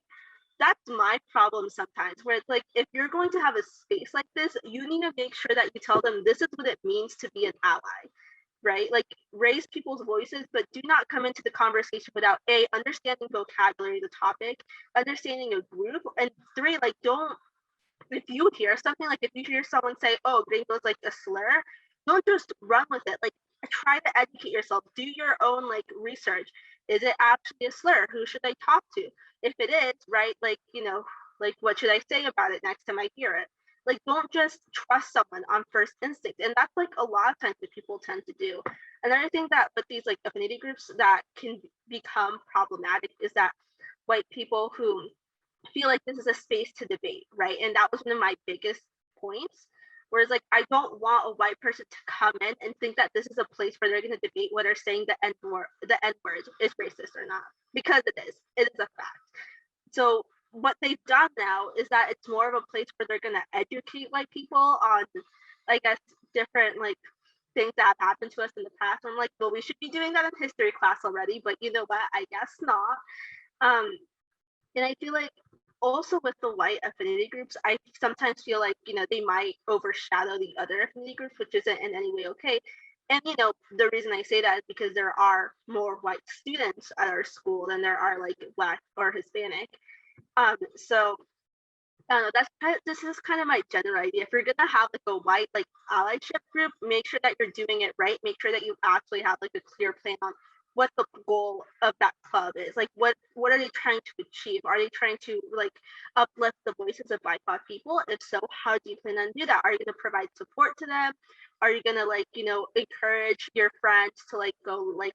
[SPEAKER 6] that's my problem sometimes, where it's like, if you're going to have a space like this, you need to make sure that you tell them this is what it means to be an ally, right? Like, raise people's voices, but do not come into the conversation without A, understanding vocabulary, the topic, understanding a group, and 3, like, don't, if you hear something, like if you hear someone say, oh, gringo is like a slur, don't just run with it. Like, try to educate yourself, do your own like research. Is it actually a slur? Who should I talk to? If it is, right, like, like, what should I say about it next time I hear it? Like, don't just trust someone on first instinct. And that's like a lot of times what people tend to do. Another thing that with these like affinity groups that can become problematic is that white people who feel like this is a space to debate, right? And that was one of my biggest points. Whereas, like, I don't want a white person to come in and think that this is a place where they're going to debate whether saying the N word is racist or not, because it is. It is a fact. So what they've done now is that it's more of a place where they're going to educate white people on, I guess, different like things that have happened to us in the past. I'm like, well, we should be doing that in history class already, but you know what? I guess not. And I feel like also with the white affinity groups, I sometimes feel like, they might overshadow the other affinity groups, which isn't in any way okay. And, the reason I say that is because there are more white students at our school than there are like Black or Hispanic. So I don't know, this is kind of my general idea. If you're gonna have like a white like allyship group, make sure that you're doing it right. Make sure that you actually have like a clear plan on what the goal of that club is. Like, what are they trying to achieve? Are they trying to like uplift the voices of BIPOC people? If so, how do you plan on do that? Are you gonna provide support to them? Are you gonna like, encourage your friends to like go like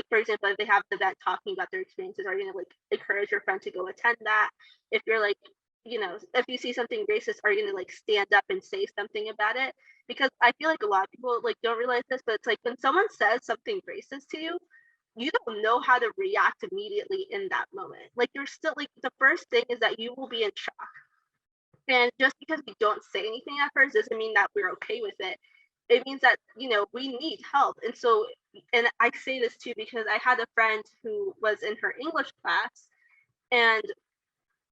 [SPEAKER 6] for example, if they have an event talking about their experiences, are you gonna like encourage your friend to go attend that? If you're like, if you see something racist, are you gonna like stand up and say something about it? Because I feel like a lot of people like don't realize this, but it's like when someone says something racist to you, you don't know how to react immediately in that moment. Like, you're still like, the first thing is that you will be in shock. And just because we don't say anything at first doesn't mean that we're okay with it. It means that, we need help. And so, and I say this too because I had a friend who was in her English class, and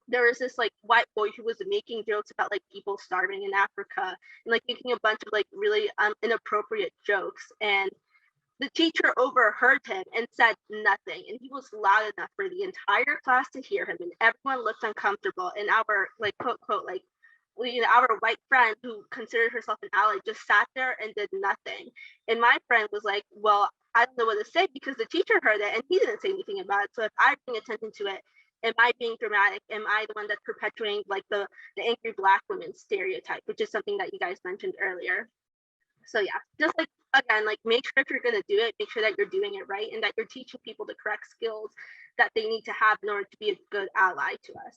[SPEAKER 6] there was this like white boy who was making jokes about like people starving in Africa and like making a bunch of like really inappropriate jokes. And the teacher overheard him and said nothing, and he was loud enough for the entire class to hear him, and everyone looked uncomfortable. And our like quote quote like our white friend who considered herself an ally just sat there and did nothing. And my friend was like, well, I don't know what to say because the teacher heard it and he didn't say anything about it. So if I bring attention to it, am I being dramatic? Am I the one that's perpetuating like the angry Black woman stereotype, which is something that you guys mentioned earlier? So yeah, just like, again, like, make sure if you're going to do it, make sure that you're doing it right and that you're teaching people the correct skills that they need to have in order to be a good ally to us.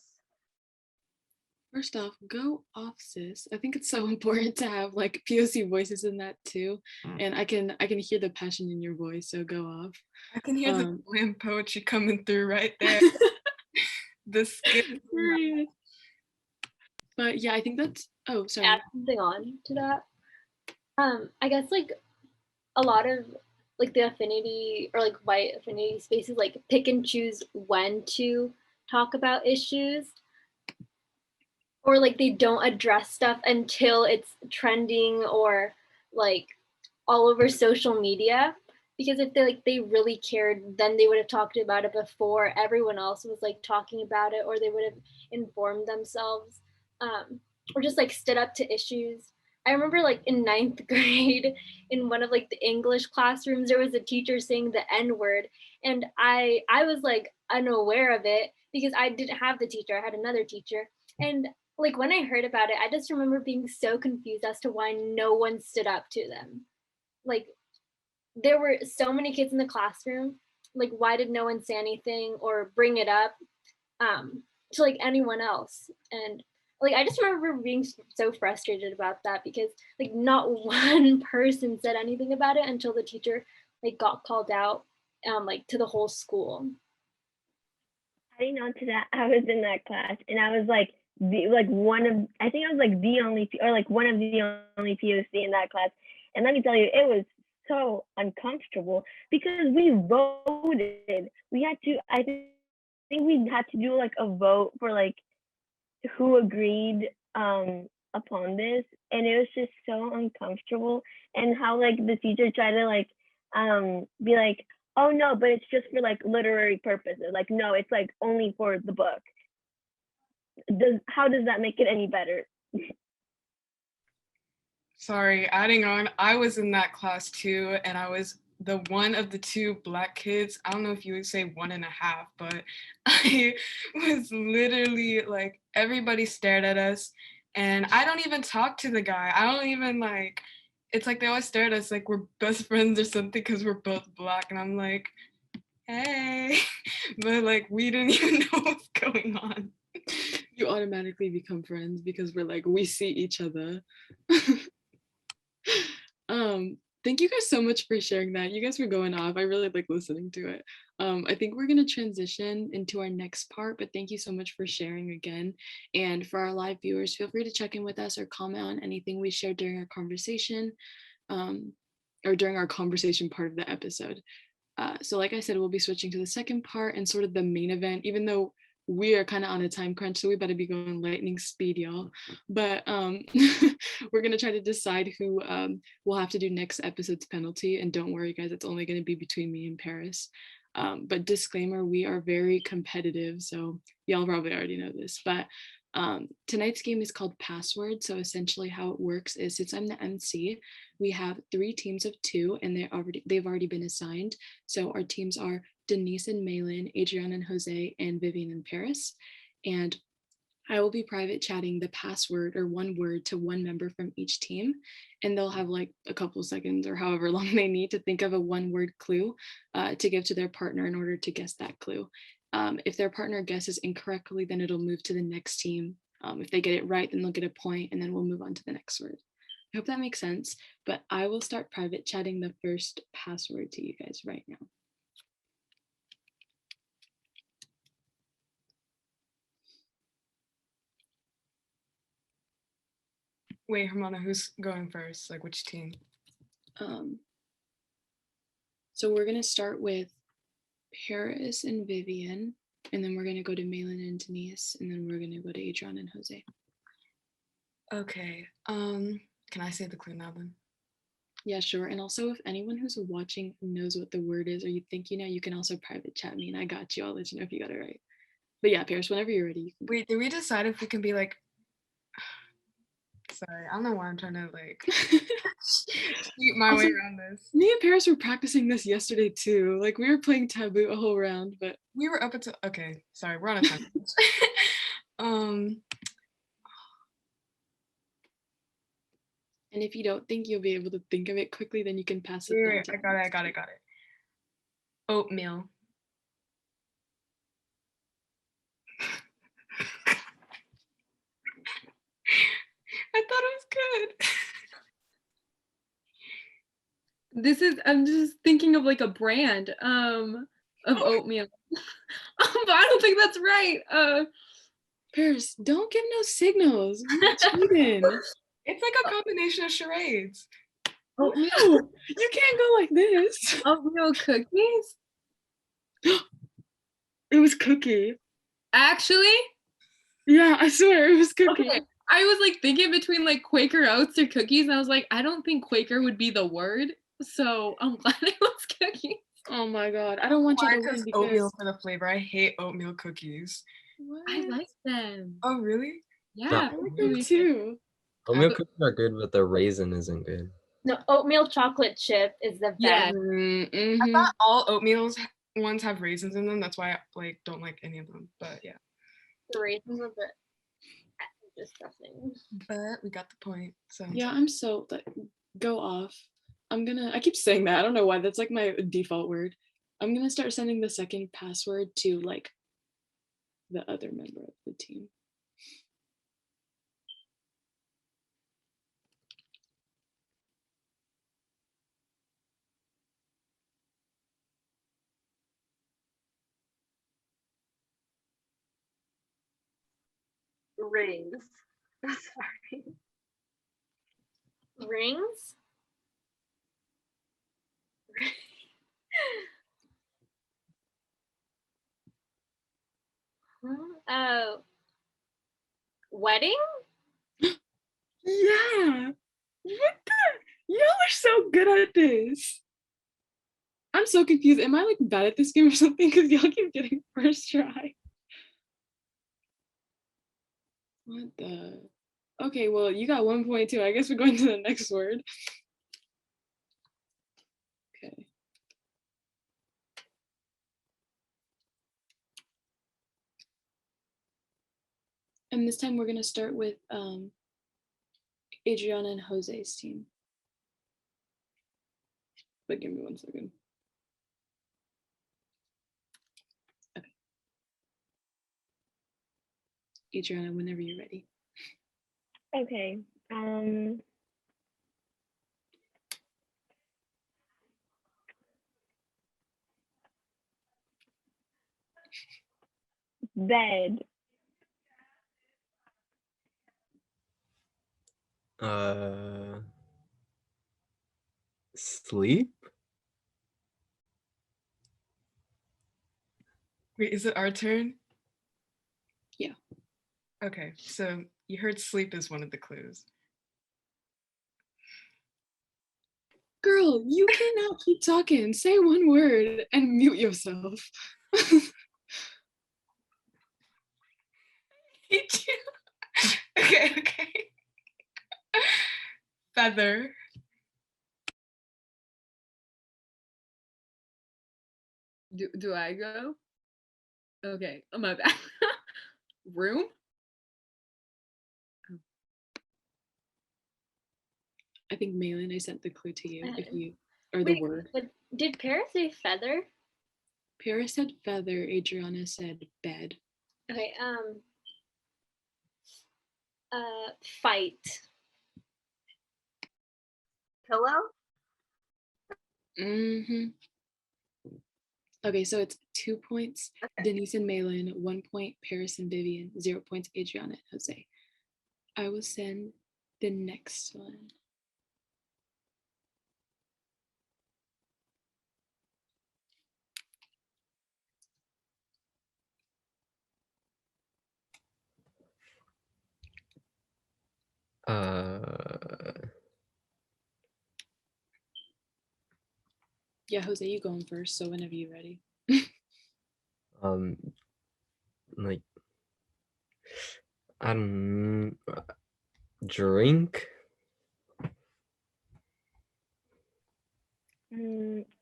[SPEAKER 1] First off, go off, sis. I think it's so important to have like POC voices in that too. And I can hear the passion in your voice, so go off.
[SPEAKER 2] I can hear the poem poetry coming through right there. The skill.
[SPEAKER 1] But yeah, I think that's, oh, sorry.
[SPEAKER 3] Add something on to that. I guess like a lot of like the affinity or like white affinity spaces like pick and choose when to talk about issues, or like they don't address stuff until it's trending or like all over social media. Because if they really cared, then they would have talked about it before everyone else was like talking about it, or they would have informed themselves. or just like stood up to issues. I remember like in ninth grade, in one of like the English classrooms, there was a teacher saying the N word, and I was like unaware of it because I didn't have the teacher. I had another teacher, and like when I heard about it, I just remember being so confused as to why no one stood up to them. Like there were so many kids in the classroom. Like why did no one say anything or bring it up to like anyone else? And like I just remember being so frustrated about that because like not one person said anything about it until the teacher like got called out like to the whole school.
[SPEAKER 4] Adding on to that, I was in that class and I was like one of, I think I was like the only, or like one of the only POC in that class. And let me tell you, it was so uncomfortable because we voted. We had to, I think we had to do like a vote for like who agreed upon this, and it was just so uncomfortable. And how like the teacher tried to like be like, oh no, but it's just for like literary purposes. Like no, it's like only for the book. How does that make it any better?
[SPEAKER 2] Sorry, adding on, I was in that class too, and I was the one of the two Black kids. I don't know if you would say 1.5, but I was literally like, everybody stared at us, and I don't even talk to the guy. I don't even like, it's like they always stare at us like we're best friends or something because we're both Black, and I'm like, hey, but like we didn't even know what's going on.
[SPEAKER 1] You automatically become friends because we're like, we see each other. Thank you guys so much for sharing that. You guys were going off. I really like listening to it. I think we're gonna transition into our next part, but thank you so much for sharing again. And for our live viewers, feel free to check in with us or comment on anything we shared during our conversation, or during our conversation part of the episode. So like I said, we'll be switching to the second part and sort of the main event, even though we are kind of on a time crunch, so we better be going lightning speed, y'all. But we're gonna try to decide who will have to do next episode's penalty. And don't worry, guys, it's only gonna be between me and Paris. But disclaimer, we are very competitive, so y'all probably already know this. But tonight's game is called Password. So essentially how it works is, since I'm the MC, we have 3 teams of 2 and they've already been assigned. So our teams are Denisse and Maylin, Adriana and Jose, and Vivian and Paris. And I will be private chatting the password or one word to one member from each team. And they'll have like a couple seconds or however long they need to think of a one word clue to give to their partner in order to guess that clue. If their partner guesses incorrectly, then it'll move to the next team. If they get it right, then they'll get a point, and then we'll move on to the next word. I hope that makes sense, but I will start private chatting the first password to you guys right now.
[SPEAKER 2] Wait, Hermana, who's going first? Like which team?
[SPEAKER 1] So we're gonna start with Paris and Vivian, and then we're gonna go to Maylin and Denisse, and then we're gonna go to Adriana and Jose.
[SPEAKER 2] Okay. Can I say the clue now then?
[SPEAKER 1] Yeah, sure. And also, if anyone who's watching knows what the word is, or you think you know, you can also private chat me, and I got you. I'll let you know if you got it right. But yeah, Paris, whenever you're ready.
[SPEAKER 2] Wait, did we decide if we can be like? Sorry, I don't know why I'm trying to like cheat my way around this.
[SPEAKER 1] Me and Paris were practicing this yesterday too. Like we were playing Taboo a whole round, but
[SPEAKER 2] we were up until okay. Sorry, we're on a time.
[SPEAKER 1] And if you don't think you'll be able to think of it quickly, then you can pass it
[SPEAKER 2] on. I got it. Oatmeal. I thought it was
[SPEAKER 5] good. I'm just thinking of like a brand of oatmeal. But I don't think that's right.
[SPEAKER 1] Paris, don't give no signals. Cheating.
[SPEAKER 2] It's like a combination of charades.
[SPEAKER 1] Oatmeal. No, you can't go like this.
[SPEAKER 5] Oatmeal cookies?
[SPEAKER 1] It was cookie.
[SPEAKER 5] Actually?
[SPEAKER 1] Yeah, I swear it was cookie.
[SPEAKER 5] Okay. I was like thinking between like Quaker Oats or cookies, and I was like, I don't think Quaker would be the word, so I'm glad it was cookies.
[SPEAKER 1] Oh my god, I don't want you to win because
[SPEAKER 2] oatmeal for the flavor. I hate oatmeal cookies.
[SPEAKER 5] What? I like them.
[SPEAKER 2] Oh really?
[SPEAKER 5] Yeah.
[SPEAKER 1] I like them too.
[SPEAKER 7] Oatmeal cookies are good, but the raisin isn't good.
[SPEAKER 3] No, oatmeal chocolate chip is the best.
[SPEAKER 5] Yeah.
[SPEAKER 2] I thought all oatmeals ones have raisins in them. That's why I don't like any of them. But yeah.
[SPEAKER 3] The raisins are disgusting.
[SPEAKER 2] But we got the point. So
[SPEAKER 1] Yeah, I'm so like go off. I keep saying that. I don't know why. That's like my default word. I'm gonna start sending the second password to like the other member of the team.
[SPEAKER 6] Rings. Sorry.
[SPEAKER 3] Rings? Wedding?
[SPEAKER 1] Yeah. What the? Y'all are so good at this. I'm so confused. Am I like bad at this game or something? Because y'all keep getting first try. What the? Okay, well, you got 1 point too. I guess we're going to the next word. Okay. And this time we're gonna start with Adriana and Jose's team. But give me 1 second. Okay. Adriana, whenever you're ready.
[SPEAKER 4] Okay. Bed.
[SPEAKER 7] Sleep?
[SPEAKER 2] wait, is it our turn?
[SPEAKER 1] Yeah.
[SPEAKER 2] Okay, so you heard sleep is one of the clues.
[SPEAKER 1] Girl, you cannot keep talking. Say 1 word and mute yourself.
[SPEAKER 2] Hate you. Okay. Feather.
[SPEAKER 5] Do I go? Okay. Oh, my bad. Room?
[SPEAKER 1] I think Maylin, I sent the clue to you if you or
[SPEAKER 3] Wait,
[SPEAKER 1] the word.
[SPEAKER 3] but did Paris say feather?
[SPEAKER 1] Paris said feather, Adriana said bed.
[SPEAKER 3] Okay, fight.
[SPEAKER 6] Pillow?
[SPEAKER 1] Mm-hmm. Okay, so it's 2 points,
[SPEAKER 6] Okay.
[SPEAKER 1] Denisse and Maylin, 1 point, Paris and Vivian, 0 points, Adriana and Jose. I will send the next one. Yeah, Jose, you going first, so whenever you're ready.
[SPEAKER 7] Like, I don't drink.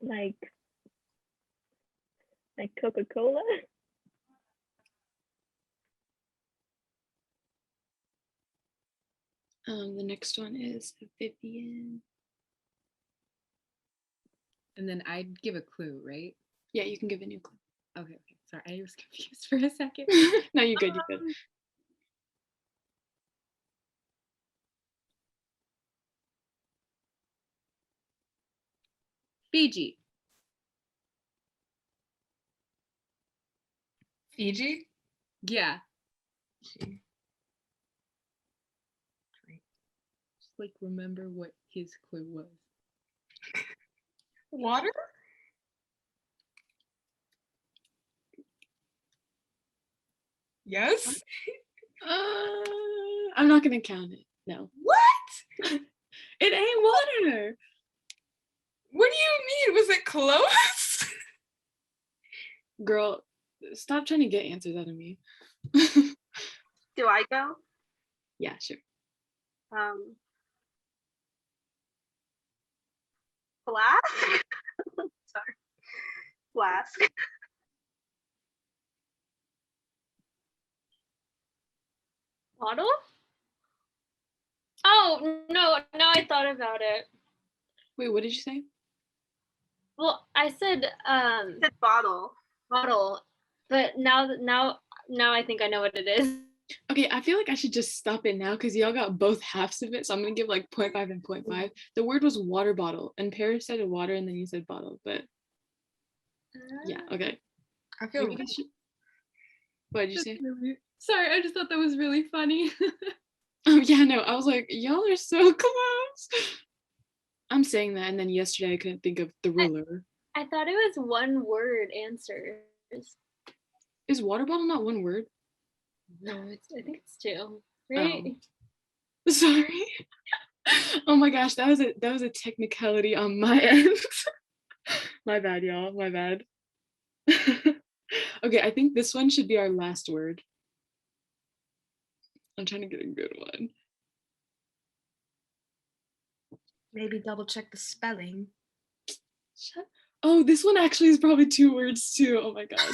[SPEAKER 4] Like Coca-Cola.
[SPEAKER 1] The next one is Vivian.
[SPEAKER 5] And then I'd give a clue, right?
[SPEAKER 1] Yeah, you can give a new clue.
[SPEAKER 5] Okay. Sorry, I was confused for a second.
[SPEAKER 1] No, you're good, you're good.
[SPEAKER 5] Fiji.
[SPEAKER 2] Fiji?
[SPEAKER 5] Yeah.
[SPEAKER 2] Just
[SPEAKER 5] like remember what his clue was.
[SPEAKER 2] Water? Yes?
[SPEAKER 1] I'm not gonna count it. No.
[SPEAKER 2] What?
[SPEAKER 1] It ain't water.
[SPEAKER 2] What do you mean? Was it close?
[SPEAKER 1] Girl, stop trying to get answers out of me.
[SPEAKER 6] Do I go?
[SPEAKER 1] Yeah, sure.
[SPEAKER 6] Flask. Sorry. Flask.
[SPEAKER 3] Bottle? Oh, no, now I thought about it.
[SPEAKER 1] Wait, what did you say?
[SPEAKER 3] Well, I said
[SPEAKER 6] It's bottle.
[SPEAKER 3] bottle, but now I think I know what it is.
[SPEAKER 1] Okay, I feel like I should just stop it now because y'all got both halves of it. So I'm gonna give like 0.5 and 0.5. The word was water bottle, and Paris said water, and then you said bottle. But yeah, okay.
[SPEAKER 2] I feel
[SPEAKER 1] Maybe we should- What did you say?
[SPEAKER 5] Sorry, I just thought that was really funny.
[SPEAKER 1] Oh yeah, no. I was like, y'all are so close. I'm saying that, and then yesterday I couldn't think of the ruler.
[SPEAKER 3] I thought it was one word answers.
[SPEAKER 1] Is water bottle not one word?
[SPEAKER 3] No, I think it's two. Right?
[SPEAKER 1] Oh. Sorry. Oh my gosh, that was a technicality on my end. My bad, y'all. My bad. Okay, I think this one should be our last word. I'm trying to get a good one.
[SPEAKER 2] Maybe double check the spelling.
[SPEAKER 1] Oh, this one actually is probably 2 words too. Oh my god.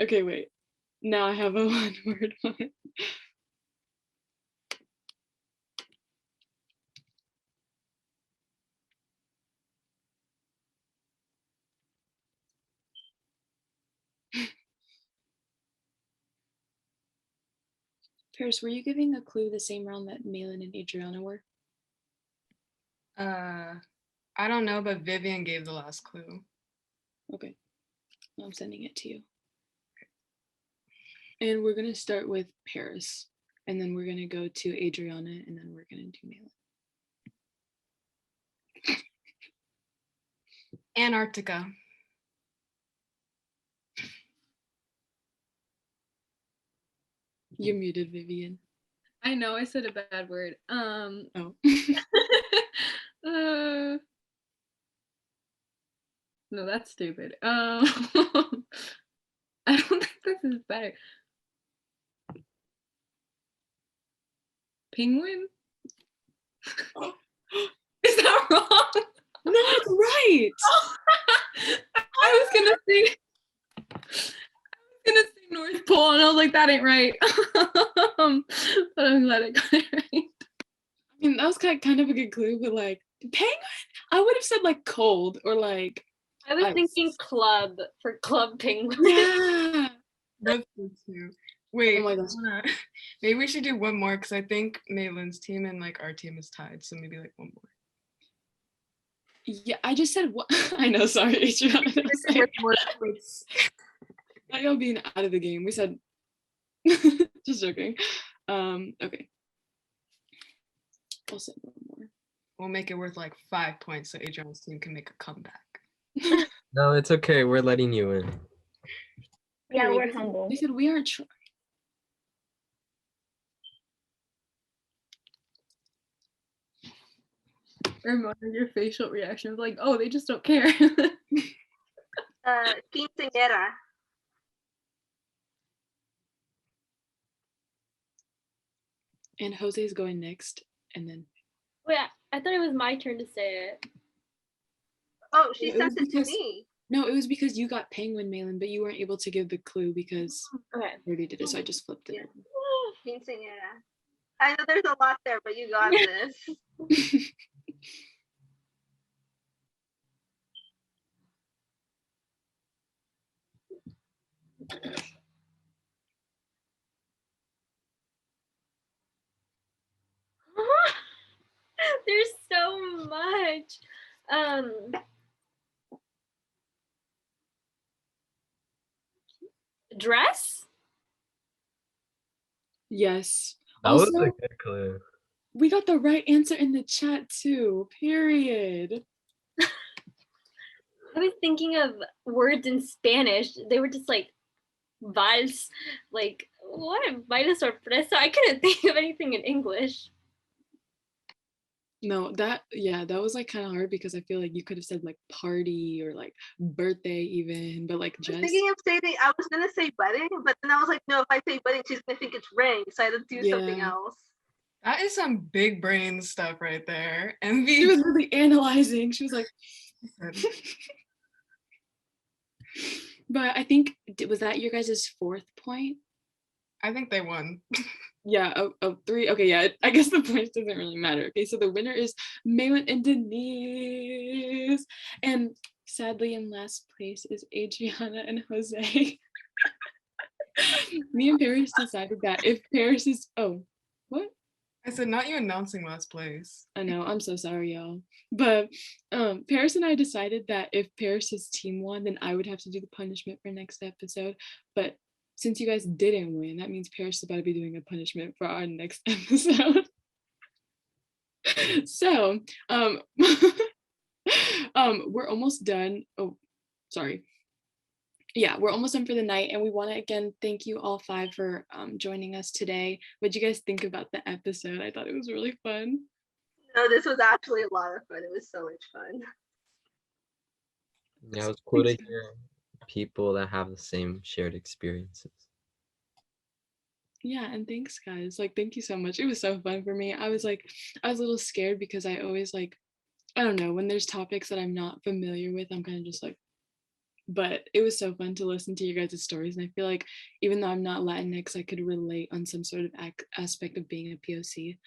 [SPEAKER 1] Okay, wait. Now I have a 1-word one. Paris, were you giving a clue the same round that Maylin and Adriana were?
[SPEAKER 2] I don't know, but Vivian gave the last clue.
[SPEAKER 1] Okay. I'm sending it to you. And we're gonna start with Paris, and then we're gonna go to Adriana, and then we're gonna do Maylin.
[SPEAKER 2] Antarctica.
[SPEAKER 1] You're muted, Vivian.
[SPEAKER 5] I know I said a bad word.
[SPEAKER 1] Oh.
[SPEAKER 5] No, that's stupid. I don't think this is better. Penguin? Is that wrong?
[SPEAKER 1] No, it's right.
[SPEAKER 5] I was gonna say North Pole, and I was like, that ain't right. But I'm glad I got it right.
[SPEAKER 1] I mean, that was kind of a good clue, but like penguin, I would have said like cold or like.
[SPEAKER 3] I was thinking club for Club Penguin.
[SPEAKER 1] Yeah.
[SPEAKER 2] That's good too. Wait,
[SPEAKER 1] Oh my gosh.
[SPEAKER 2] maybe we should do one more because I think Maylin's team and like our team is tied, so maybe like one more.
[SPEAKER 1] Yeah, I just said what. I know. Sorry, Adriana. Not y'all being out of the game. We said. Just joking. Okay. I'll send one more.
[SPEAKER 2] We'll make it worth like 5 points so Adriana's team can make a comeback.
[SPEAKER 7] No, it's okay. We're letting you in.
[SPEAKER 4] Yeah,
[SPEAKER 1] Period.
[SPEAKER 4] we're humble.
[SPEAKER 1] They said we aren't trying.
[SPEAKER 5] Ramona, your facial reaction was like, oh, they just don't care.
[SPEAKER 6] Quinceañera.
[SPEAKER 1] And Jose's going next, and then.
[SPEAKER 3] Wait, I thought it was my turn to say it.
[SPEAKER 6] Oh, she
[SPEAKER 1] It
[SPEAKER 6] sent
[SPEAKER 1] was
[SPEAKER 6] it to
[SPEAKER 1] because-
[SPEAKER 6] me.
[SPEAKER 1] No, it was because you got penguin, Maylin, but you weren't able to give the clue because
[SPEAKER 3] Okay.
[SPEAKER 1] I already did it, so I just flipped it.
[SPEAKER 6] Yeah. Quinceañera. I know there's a lot there, but you got this.
[SPEAKER 3] There's so much. Dress?
[SPEAKER 1] Yes.
[SPEAKER 7] That was
[SPEAKER 1] Also,
[SPEAKER 7] a good clue.
[SPEAKER 1] we got the right answer in the chat too. Period.
[SPEAKER 3] I was thinking of words in Spanish. They were just like vals, like what? Baile sorpresa. I couldn't think of anything in English.
[SPEAKER 1] No, that was like kind of hard because I feel like you could have said like party or like birthday even, but like
[SPEAKER 6] I was
[SPEAKER 1] just
[SPEAKER 6] thinking of saying, I was gonna say wedding, but then I was like, no, if I say wedding, she's gonna think it's ring, so I had to do something
[SPEAKER 1] yeah.
[SPEAKER 6] else.
[SPEAKER 2] That is some big brain stuff right there.
[SPEAKER 1] She
[SPEAKER 2] Envy.
[SPEAKER 1] was really analyzing. She was like, but I think was that your guys' fourth point?
[SPEAKER 2] I think they won.
[SPEAKER 1] Yeah, of three. Okay, yeah, I guess the points doesn't really matter. Okay, so the winner is Maylin and Denisse. And sadly, in last place is Adriana and Jose. Me and Paris decided that if Paris is, oh, what?
[SPEAKER 2] I said, not you announcing last place.
[SPEAKER 1] I know, I'm so sorry, y'all. But Paris and I decided that if Paris's team won, then I would have to do the punishment for next episode. But since you guys didn't win, that means Paris is about to be doing a punishment for our next episode. So, we're almost done. Oh, sorry. Yeah, we're almost done for the night, and we want to again thank you all five for joining us today. What did you guys think about the episode? I thought it was really fun.
[SPEAKER 6] No, this was actually a lot of fun. It was so much fun.
[SPEAKER 7] Yeah, it was cool to hear people that have the same shared experiences.
[SPEAKER 1] Yeah, and thanks guys. Like, thank you so much. It was so fun for me. I was a little scared because I always like, I don't know, when there's topics that I'm not familiar with, I'm kind of just like, but it was so fun to listen to your guys' stories. And I feel like even though I'm not Latinx, I could relate on some sort of aspect of being a POC.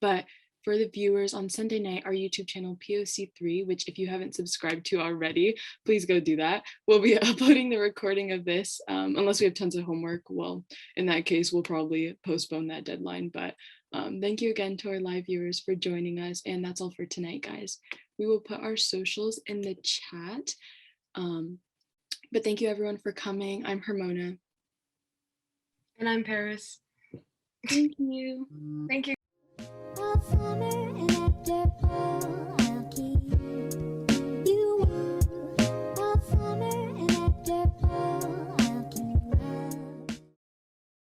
[SPEAKER 1] But for the viewers on Sunday night, our YouTube channel POC3, which if you haven't subscribed to already, please go do that. We'll be uploading the recording of this unless we have tons of homework. Well, in that case, we'll probably postpone that deadline. But thank you again to our live viewers for joining us. And that's all for tonight, guys. We will put our socials in the chat. But thank you everyone for coming. I'm Hermona.
[SPEAKER 2] And I'm Paris.
[SPEAKER 1] Thank you.
[SPEAKER 2] Thank you.